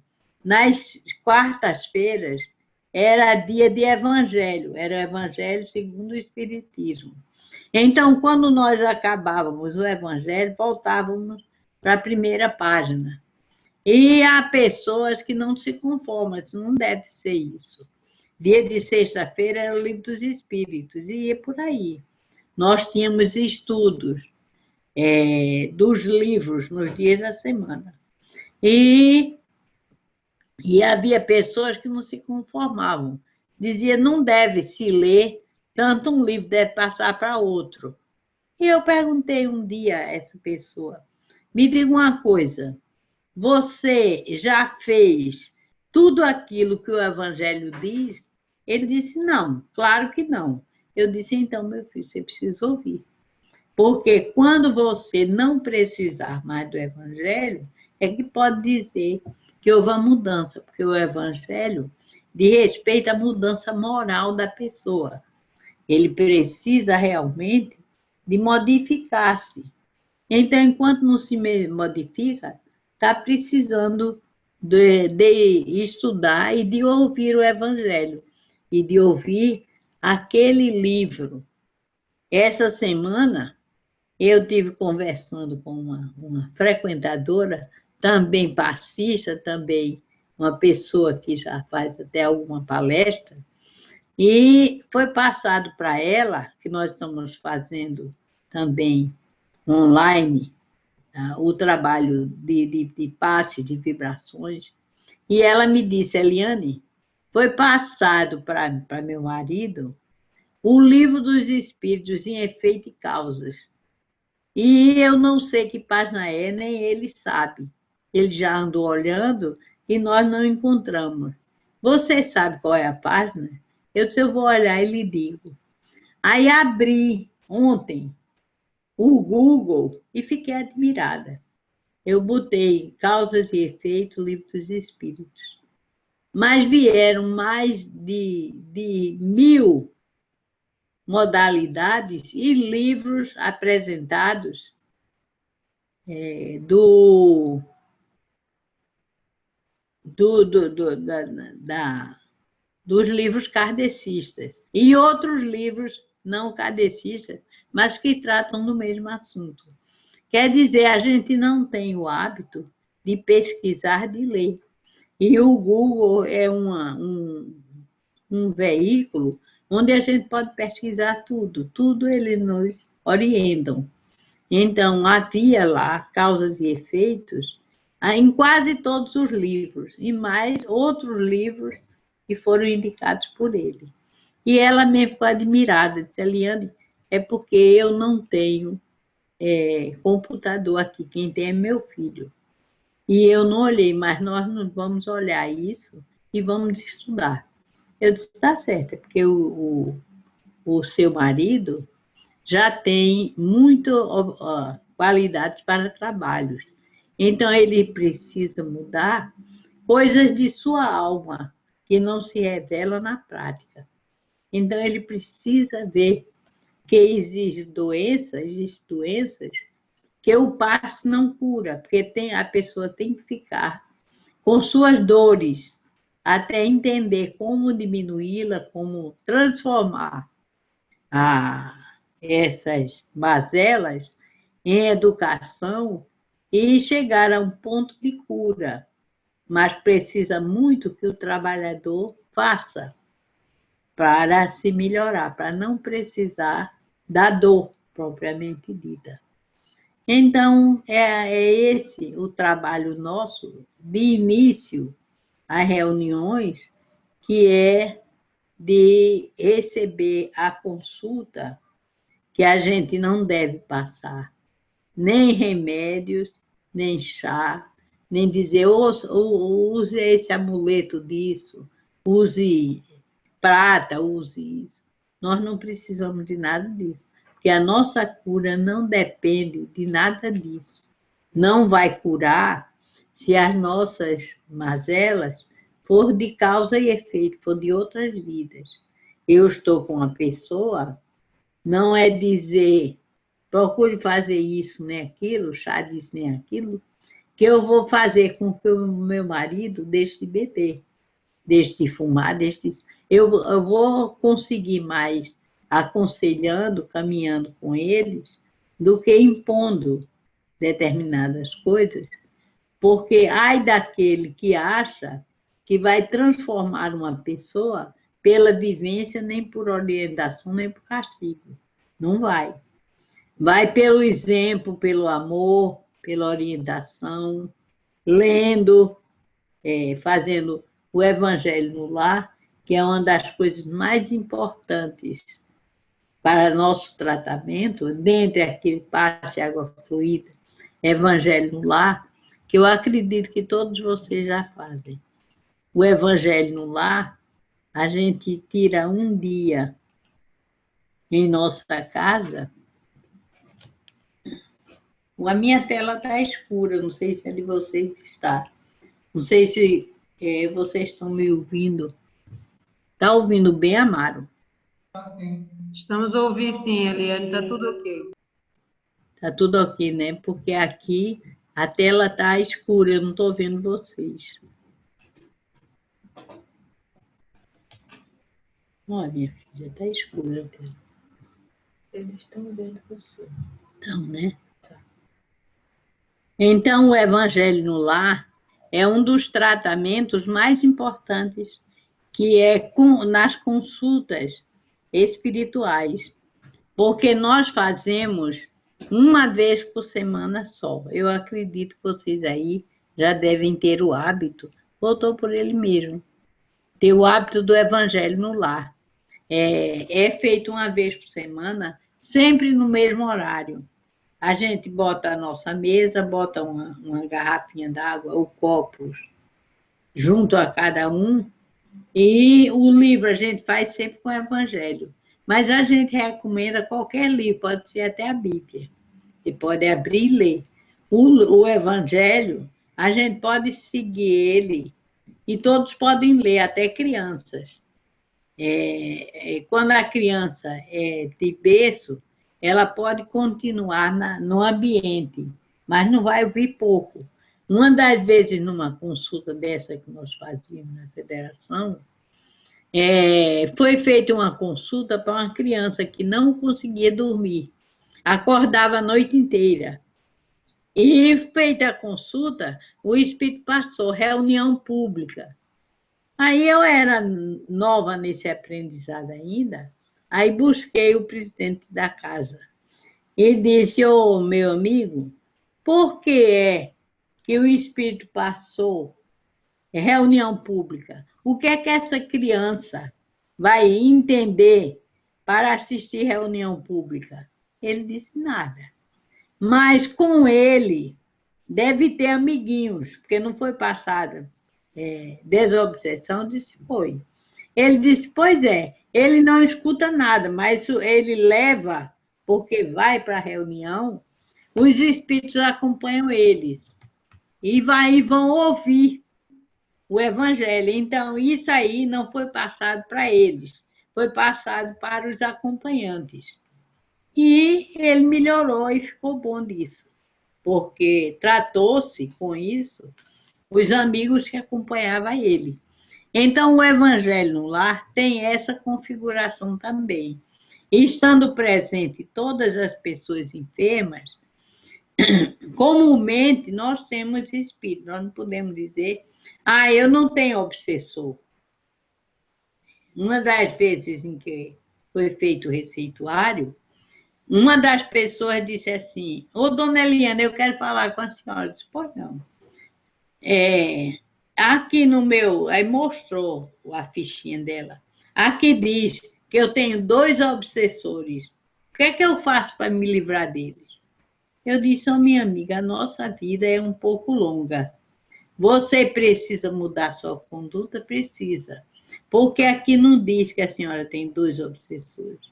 Nas quartas-feiras, era dia de evangelho, era o evangelho segundo o Espiritismo. Então, quando nós acabávamos o evangelho, voltávamos para a primeira página. E há pessoas que não se conformam, não deve ser isso. Dia de sexta-feira era o livro dos Espíritos, e ia por aí. Nós tínhamos estudos dos livros nos dias da semana. E E havia pessoas que não se conformavam. Dizia, não deve se ler, tanto um livro deve passar para outro. E eu perguntei um dia a essa pessoa, me diga uma coisa, você já fez tudo aquilo que o Evangelho diz? Ele disse, não, claro que não. Eu disse, então, meu filho, você precisa ouvir. Porque quando você não precisar mais do Evangelho, é que pode dizer que houve uma mudança, porque o Evangelho diz respeito à mudança moral da pessoa. Ele precisa realmente de modificar-se. Então, enquanto não se modifica, está precisando de estudar e de ouvir o Evangelho, e de ouvir aquele livro. Essa semana, eu tive conversando com uma frequentadora, também passista, também uma pessoa que já faz até alguma palestra, e foi passado para ela, que nós estamos fazendo também online, o trabalho de passe, de vibrações, e ela me disse, Eliane, foi passado para meu marido o livro dos Espíritos em efeito e causas. E eu não sei que página é, nem ele sabe. Ele já andou olhando e nós não encontramos. Você sabe qual é a página? Eu disse, eu vou olhar e lhe digo. Aí abri ontem o Google e fiquei admirada. Eu botei causas e efeitos, livro dos espíritos. Mas vieram mais de 1000 modalidades e livros apresentados do, dos livros kardecistas e outros livros não kardecistas, mas que tratam do mesmo assunto. Quer dizer, a gente não tem o hábito de pesquisar, de ler. E o Google é um veículo onde a gente pode pesquisar tudo, tudo eles nos orientam. Então, havia lá causas e efeitos em quase todos os livros, e mais outros livros que foram indicados por ele. E ela mesmo ficou admirada, disse, Eliane, é porque eu não tenho computador aqui, quem tem é meu filho. E eu não olhei, mas nós não vamos olhar isso e vamos estudar. Eu disse, está certo, é porque o seu marido já tem muito qualidades para trabalhos. Então, ele precisa mudar coisas de sua alma que não se revelam na prática. Então, ele precisa ver que existem doenças que o passe não cura, porque a pessoa tem que ficar com suas dores até entender como diminuí-la, como transformar essas mazelas em educação e chegar a um ponto de cura. Mas precisa muito que o trabalhador faça para se melhorar, para não precisar da dor propriamente dita. Então, é esse o trabalho nosso de início às reuniões, que é de receber a consulta, que a gente não deve passar nem remédios, nem chá, nem dizer, use esse amuleto disso, use prata, use isso. Nós não precisamos de nada disso, porque a nossa cura não depende de nada disso. Não vai curar se as nossas mazelas for de causa e efeito, for de outras vidas. Eu estou com uma pessoa, não é dizer, procure fazer isso nem aquilo, chá disso nem aquilo, que eu vou fazer com que o meu marido deixe de beber, deixe de fumar, deixe de... Eu vou conseguir mais aconselhando, caminhando com eles, do que impondo determinadas coisas, porque ai daquele que acha que vai transformar uma pessoa pela vivência, nem por orientação, nem por castigo. Não vai. Vai pelo exemplo, pelo amor, pela orientação, lendo, fazendo o Evangelho no Lar, que é uma das coisas mais importantes para nosso tratamento, dentre aquele passe água fluida, Evangelho no Lar, que eu acredito que todos vocês já fazem. O Evangelho no Lar, a gente tira um dia em nossa casa. A minha tela está escura, não sei se a de vocês está. Não sei se vocês estão me ouvindo. Está ouvindo bem, Amaro? Estamos a ouvir, sim, Eliane, está tudo ok. Está tudo ok, né? Porque aqui a tela está escura, eu não estou vendo vocês. Olha, minha filha, está escura. Eles estão vendo você. Então, né? Então, o Evangelho no Lar é um dos tratamentos mais importantes que é nas consultas espirituais, porque nós fazemos uma vez por semana só. Eu acredito que vocês aí já devem ter o hábito, voltou por ele mesmo, ter o hábito do Evangelho no Lar. É feito uma vez por semana, sempre no mesmo horário. A gente bota a nossa mesa, bota uma garrafinha d'água ou copos junto a cada um, e o livro a gente faz sempre com o Evangelho. Mas a gente recomenda qualquer livro, pode ser até a Bíblia. Você pode abrir e ler. O Evangelho, a gente pode seguir ele, e todos podem ler, até crianças. Quando a criança é de berço, ela pode continuar no ambiente, mas não vai ouvir pouco. Uma das vezes, numa consulta dessa que nós fazíamos na federação, foi feita uma consulta para uma criança que não conseguia dormir, acordava a noite inteira. E, feita a consulta, o espírito passou, reunião pública. Aí eu era nova nesse aprendizado ainda, aí busquei o presidente da casa e disse: ô meu amigo, por que é que o espírito passou reunião pública? O que é que essa criança vai entender para assistir reunião pública? Ele disse: nada. Mas com ele deve ter amiguinhos, porque não foi passada desobsessão, disse: foi. Ele disse: pois é, ele não escuta nada, mas ele leva, porque vai para a reunião, os espíritos acompanham eles e vão ouvir o Evangelho. Então, isso aí não foi passado para eles, foi passado para os acompanhantes. E ele melhorou e ficou bom disso, porque tratou-se com isso os amigos que acompanhavam ele. Então, o Evangelho no Lar tem essa configuração também. E estando presente todas as pessoas enfermas, comumente nós temos espírito, nós não podemos dizer: eu não tenho obsessor. Uma das vezes em que foi feito o receituário, uma das pessoas disse assim: ô, dona Eliana, eu quero falar com a senhora. Eu disse: pois não. Aqui no meu, aí mostrou a fichinha dela. Aqui diz que eu tenho 2 obsessores. O que é que eu faço para me livrar deles? Eu disse: minha amiga, a nossa vida é um pouco longa. Você precisa mudar sua conduta? Precisa. Porque aqui não diz que a senhora tem 2 obsessores.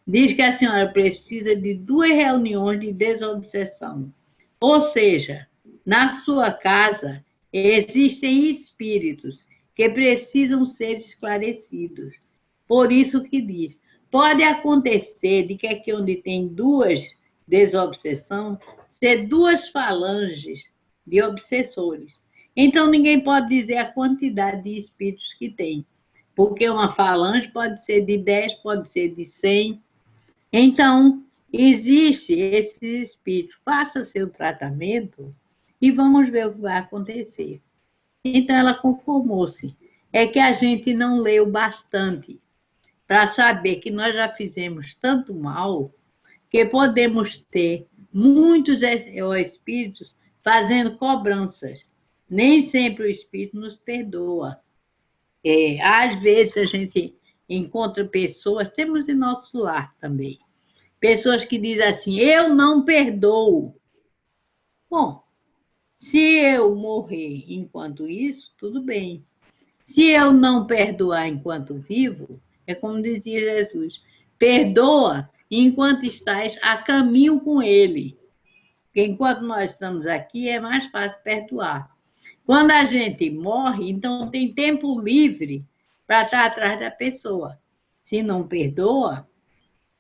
Diz que a senhora precisa de 2 reuniões de desobsessão. Ou seja, na sua casa existem espíritos que precisam ser esclarecidos. Por isso que diz: pode acontecer de que aqui onde tem 2 desobsessão, ser 2 falanges de obsessores. Então, ninguém pode dizer a quantidade de espíritos que tem, porque uma falange pode ser de 10, pode ser de 100. Então, existe esses espíritos. Faça seu tratamento e vamos ver o que vai acontecer. Então, ela conformou-se. É que a gente não leu bastante para saber que nós já fizemos tanto mal que podemos ter muitos espíritos fazendo cobranças. nem sempre o Espírito nos perdoa. Às vezes a gente encontra pessoas, temos em nosso lar também, pessoas que dizem assim, eu não perdoo. Bom, se eu morrer enquanto isso, tudo bem. Se eu não perdoar enquanto vivo, é como dizia Jesus, perdoa enquanto estás a caminho com Ele. Porque enquanto nós estamos aqui, é mais fácil perdoar. Quando a gente morre, então tem tempo livre para estar atrás da pessoa. Se não perdoa,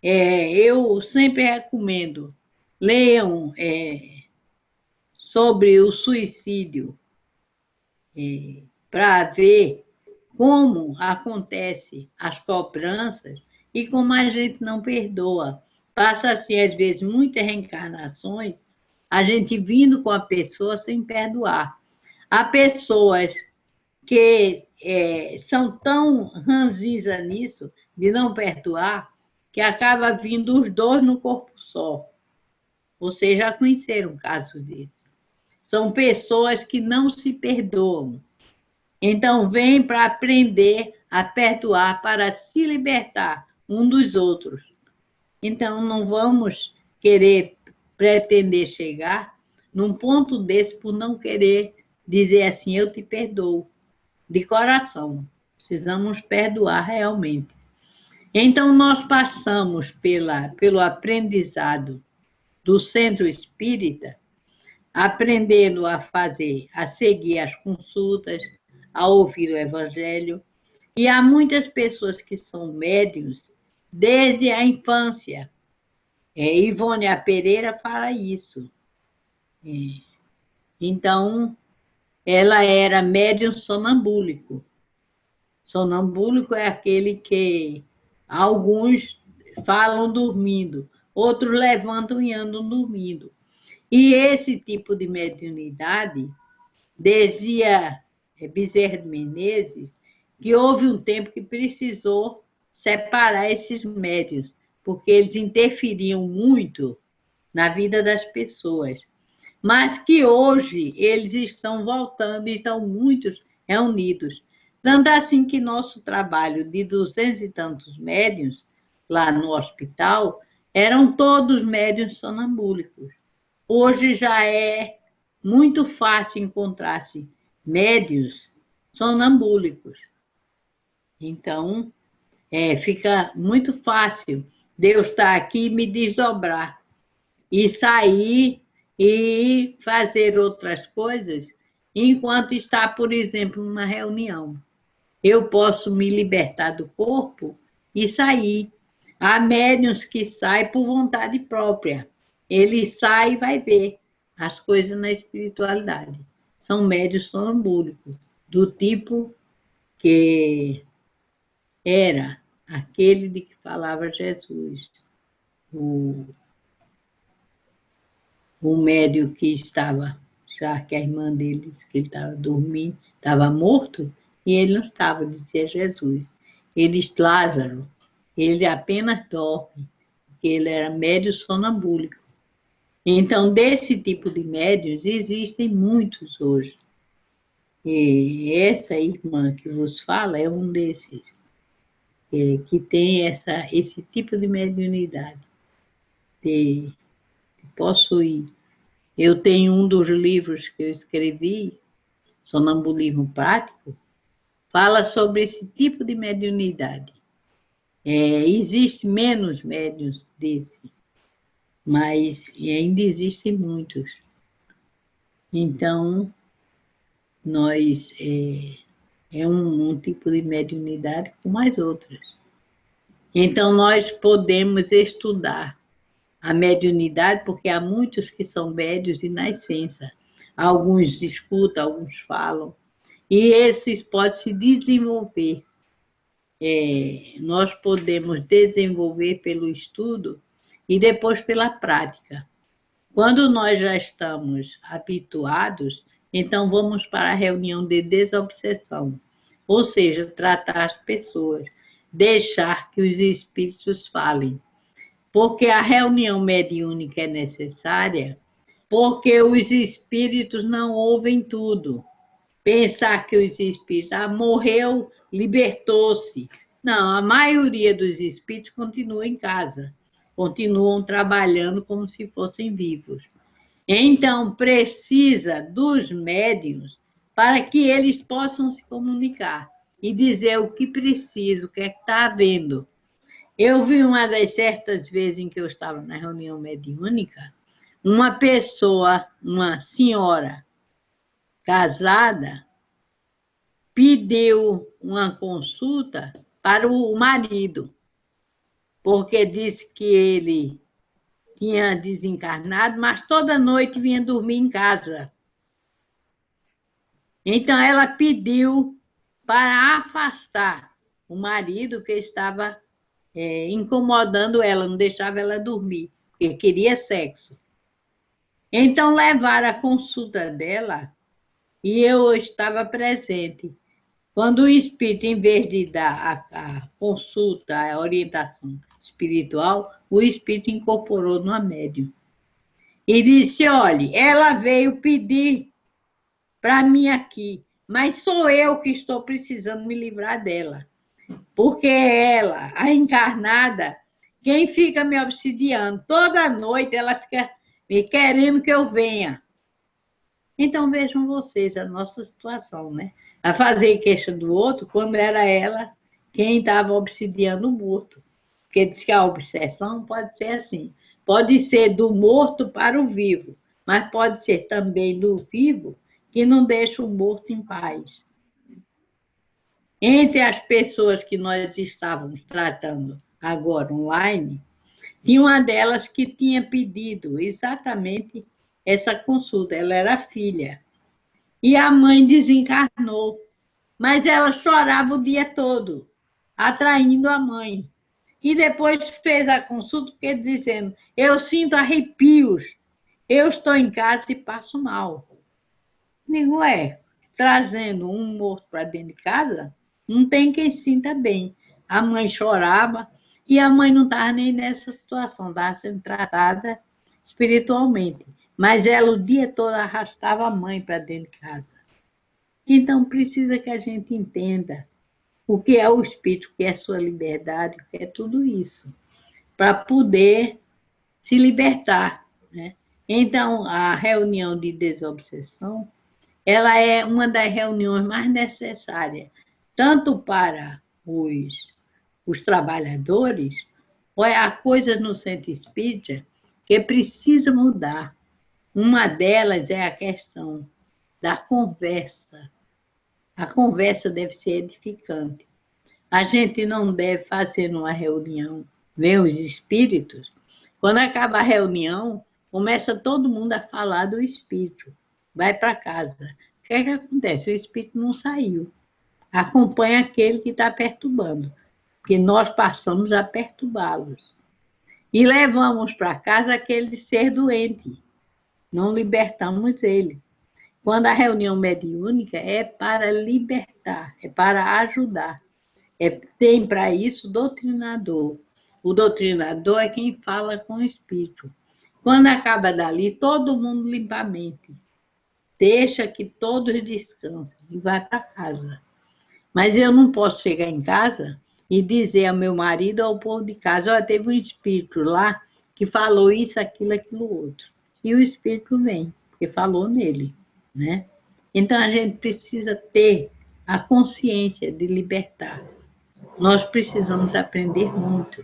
eu sempre recomendo, leiam sobre o suicídio, para ver como acontece as cobranças e como a gente não perdoa. Passa assim, às vezes, muitas reencarnações, a gente vindo com a pessoa sem perdoar. Há pessoas que são tão ranzinza nisso, de não perdoar, que acaba vindo os dois no corpo só. Vocês já conheceram um caso desse. São pessoas que não se perdoam. Então, vem para aprender a perdoar, para se libertar um dos outros. Então, não vamos querer pretender chegar num ponto desse por não querer dizer assim, eu te perdoo, de coração. Precisamos perdoar realmente. Então, nós passamos pelo aprendizado do centro espírita, aprendendo a fazer, a seguir as consultas, a ouvir o evangelho. E há muitas pessoas que são médiuns desde a infância. Ivônia Pereira fala isso. Então, ela era médium sonambúlico. Sonambúlico é aquele que alguns falam dormindo, outros levantam e andam dormindo. E esse tipo de mediunidade, dizia Bezerra de Menezes, que houve um tempo que precisou separar esses médiuns, porque eles interferiam muito na vida das pessoas. Mas que hoje eles estão voltando e estão muitos reunidos. Tanto assim que nosso trabalho de 200 e tantos médiuns lá no hospital eram todos médiuns sonambúlicos. Hoje já é muito fácil encontrar-se médiuns sonambúlicos. Então, fica muito fácil Deus estar aqui e me desdobrar e sair e fazer outras coisas enquanto está, por exemplo, numa reunião. Eu posso me libertar do corpo e sair. Há médiuns que saem por vontade própria. Ele sai e vai ver as coisas na espiritualidade. São médiuns sonambúlicos, do tipo que era aquele de que falava Jesus, o médium que estava, já que a irmã dele disse que ele estava dormindo, estava morto, e ele não estava, dizia Jesus. Ele, Lázaro, ele apenas dorme, porque ele era médium sonambúlico. Então, desse tipo de médiuns, existem muitos hoje. E essa irmã que vos fala é um desses, que tem esse tipo de mediunidade, de possuir. Eu tenho um dos livros que eu escrevi, Sonambulismo Prático, fala sobre esse tipo de mediunidade. Existe menos médiuns desse, mas ainda existem muitos. Então, nós um tipo de mediunidade como as outras. Então, nós podemos estudar a mediunidade, porque há muitos que são médiuns de nascença. Alguns escutam, alguns falam. E esses podem se desenvolver. Nós podemos desenvolver pelo estudo e depois pela prática. Quando nós já estamos habituados, então vamos para a reunião de desobsessão, ou seja, tratar as pessoas, deixar que os espíritos falem. Porque a reunião mediúnica é necessária, porque os espíritos não ouvem tudo. pensar que os espíritos, morreu, libertou-se. Não, a maioria dos espíritos continua em casa, continuam trabalhando como se fossem vivos. Então, precisa dos médiuns para que eles possam se comunicar e dizer o que precisa, o que é que está havendo. Eu vi uma das certas vezes em que eu estava na reunião mediúnica, uma pessoa, uma senhora casada, pediu uma consulta para o marido, porque disse que ele tinha desencarnado, mas toda noite vinha dormir em casa. Então, ela pediu para afastar o marido que estava incomodando ela, não deixava ela dormir, porque queria sexo. Então, levaram a consulta dela e eu estava presente. Quando o espírito, em vez de dar a consulta, a orientação espiritual, o espírito incorporou numa médium. E disse: olhe, ela veio pedir para mim aqui, mas sou eu que estou precisando me livrar dela. Porque ela, a encarnada, quem fica me obsidiando, toda noite ela fica me querendo que eu venha. Então vejam vocês a nossa situação, né? A fazer queixa do outro quando era ela quem estava obsidiando o morto. Porque diz que a obsessão pode ser assim. Pode ser do morto para o vivo, mas pode ser também do vivo que não deixa o morto em paz. Entre as pessoas que nós estávamos tratando agora online, tinha uma delas que tinha pedido exatamente essa consulta. Ela era filha. E a mãe desencarnou. Mas ela chorava o dia todo, atraindo a mãe. E depois fez a consulta, porque dizendo: eu sinto arrepios, eu estou em casa e passo mal. Digo, trazendo um morto para dentro de casa, não tem quem sinta bem. A mãe chorava e a mãe não estava nem nessa situação, estava sendo tratada espiritualmente. Mas ela o dia todo arrastava a mãe para dentro de casa. Então, precisa que a gente entenda o que é o espírito, o que é a sua liberdade, o que é tudo isso, para poder se libertar, né? Então, a reunião de desobsessão, ela é uma das reuniões mais necessárias, tanto para os trabalhadores, há coisas no centro espírita que precisa mudar. Uma delas é a questão da conversa. A conversa deve ser edificante. A gente não deve fazer numa reunião, ver os espíritos. Quando acaba a reunião, começa todo mundo a falar do espírito. Vai para casa. O que é que acontece? O espírito não saiu. Acompanha aquele que está perturbando, porque nós passamos a perturbá-los. E levamos para casa aquele ser doente. Não libertamos ele. Quando a reunião mediúnica é para libertar, é para ajudar. Tem para isso o doutrinador. O doutrinador é quem fala com o espírito. Quando acaba dali, todo mundo limpa a mente. Deixa que todos descansem e vai para casa. Mas eu não posso chegar em casa e dizer ao meu marido ou ao povo de casa: olha, teve um espírito lá que falou isso, aquilo outro. E o espírito vem, porque falou nele, né? Então a gente precisa ter a consciência de libertar. Nós precisamos aprender muito.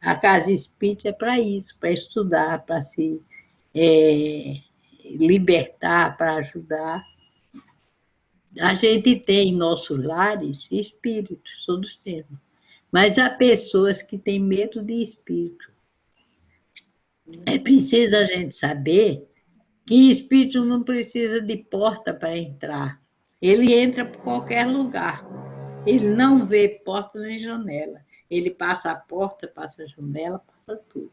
A casa espírita é para isso, para estudar, para se libertar, para ajudar. A gente tem em nossos lares espíritos, todos temos. Mas há pessoas que têm medo de espírito. É preciso a gente saber que espírito não precisa de porta para entrar. Ele entra por qualquer lugar. Ele não vê porta nem janela. Ele passa a porta, passa a janela, passa tudo.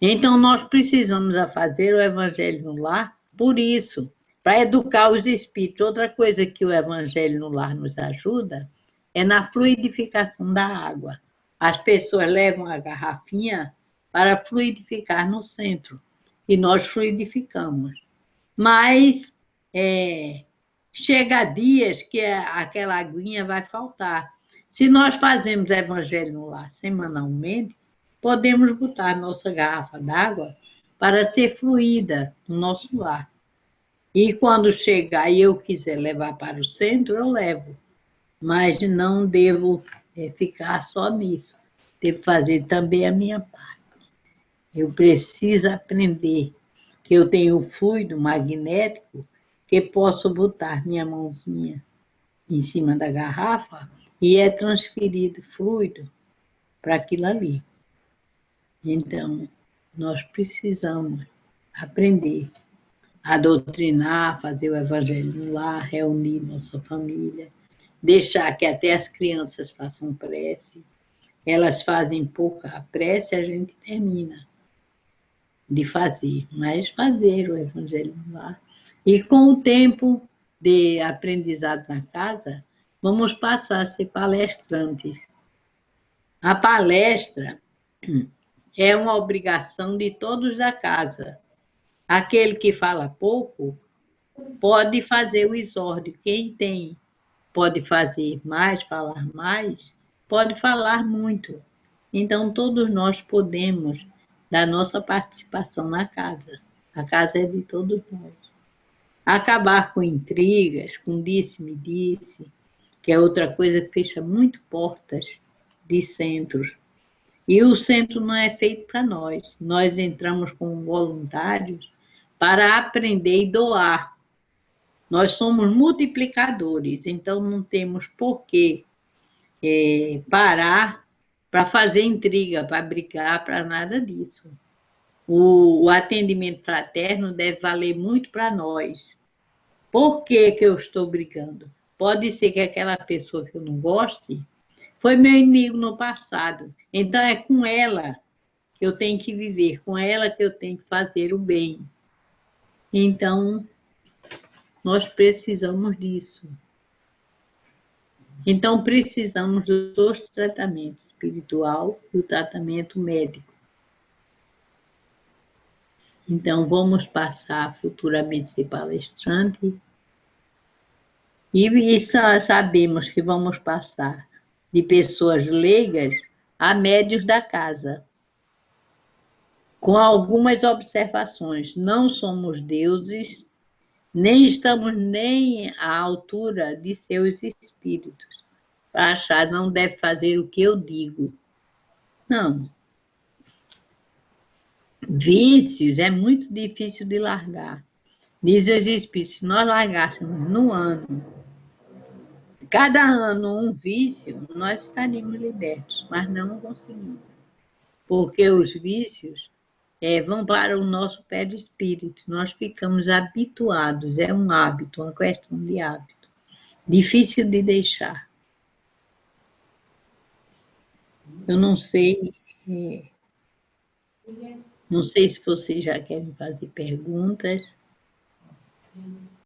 Então, nós precisamos fazer o Evangelho no lar por isso, para educar os espíritos. Outra coisa que o Evangelho no lar nos ajuda é na fluidificação da água. As pessoas levam a garrafinha para fluidificar no centro, e nós fluidificamos. Mas chega dias que aquela aguinha vai faltar. Se nós fazemos evangelho no lar semanalmente, podemos botar nossa garrafa d'água para ser fluída no nosso lar. E quando chegar e eu quiser levar para o centro, eu levo. Mas não devo ficar só nisso. Devo fazer também a minha parte. Eu preciso aprender que eu tenho um fluido magnético que posso botar minha mãozinha em cima da garrafa e é transferido fluido para aquilo ali. Então, nós precisamos aprender a doutrinar, fazer o evangelho no lar, reunir nossa família, deixar que até as crianças façam prece. Elas fazem pouca prece, a gente termina de fazer, mas fazer o evangelho no lar. E com o tempo de aprendizado na casa, vamos passar a ser palestrantes. A palestra é uma obrigação de todos da casa. Aquele que fala pouco pode fazer o exórdio. Quem tem pode fazer mais, falar mais, pode falar muito. Então, todos nós podemos dar nossa participação na casa. A casa é de todos nós. Acabar com intrigas, com disse-me-disse, que é outra coisa que fecha muito portas de centros. E o centro não é feito para nós. Nós entramos como voluntários para aprender e doar. Nós somos multiplicadores, então não temos por que parar para fazer intriga, para brigar, para nada disso. O atendimento fraterno deve valer muito para nós. Por que que eu estou brigando? Pode ser que aquela pessoa que eu não goste foi meu inimigo no passado. Então é com ela que eu tenho que viver, com ela que eu tenho que fazer o bem. Então, nós precisamos disso. Então, precisamos dos dois tratamentos, espiritual e o tratamento médico. Então, vamos passar futuramente a ser palestrante e sabemos que vamos passar de pessoas leigas a médios da casa, com algumas observações. Não somos deuses, nem estamos nem à altura de seus espíritos, para achar não deve fazer o que eu digo. Não. Vícios é muito difícil de largar. Diz os espíritos, se nós largássemos no ano, cada ano um vício, nós estaríamos libertos, mas não conseguimos. Porque os vícios vão para o nosso perispírito, nós ficamos habituados, é um hábito, uma questão de hábito. Difícil de deixar. Eu não sei, não sei se vocês já querem fazer perguntas.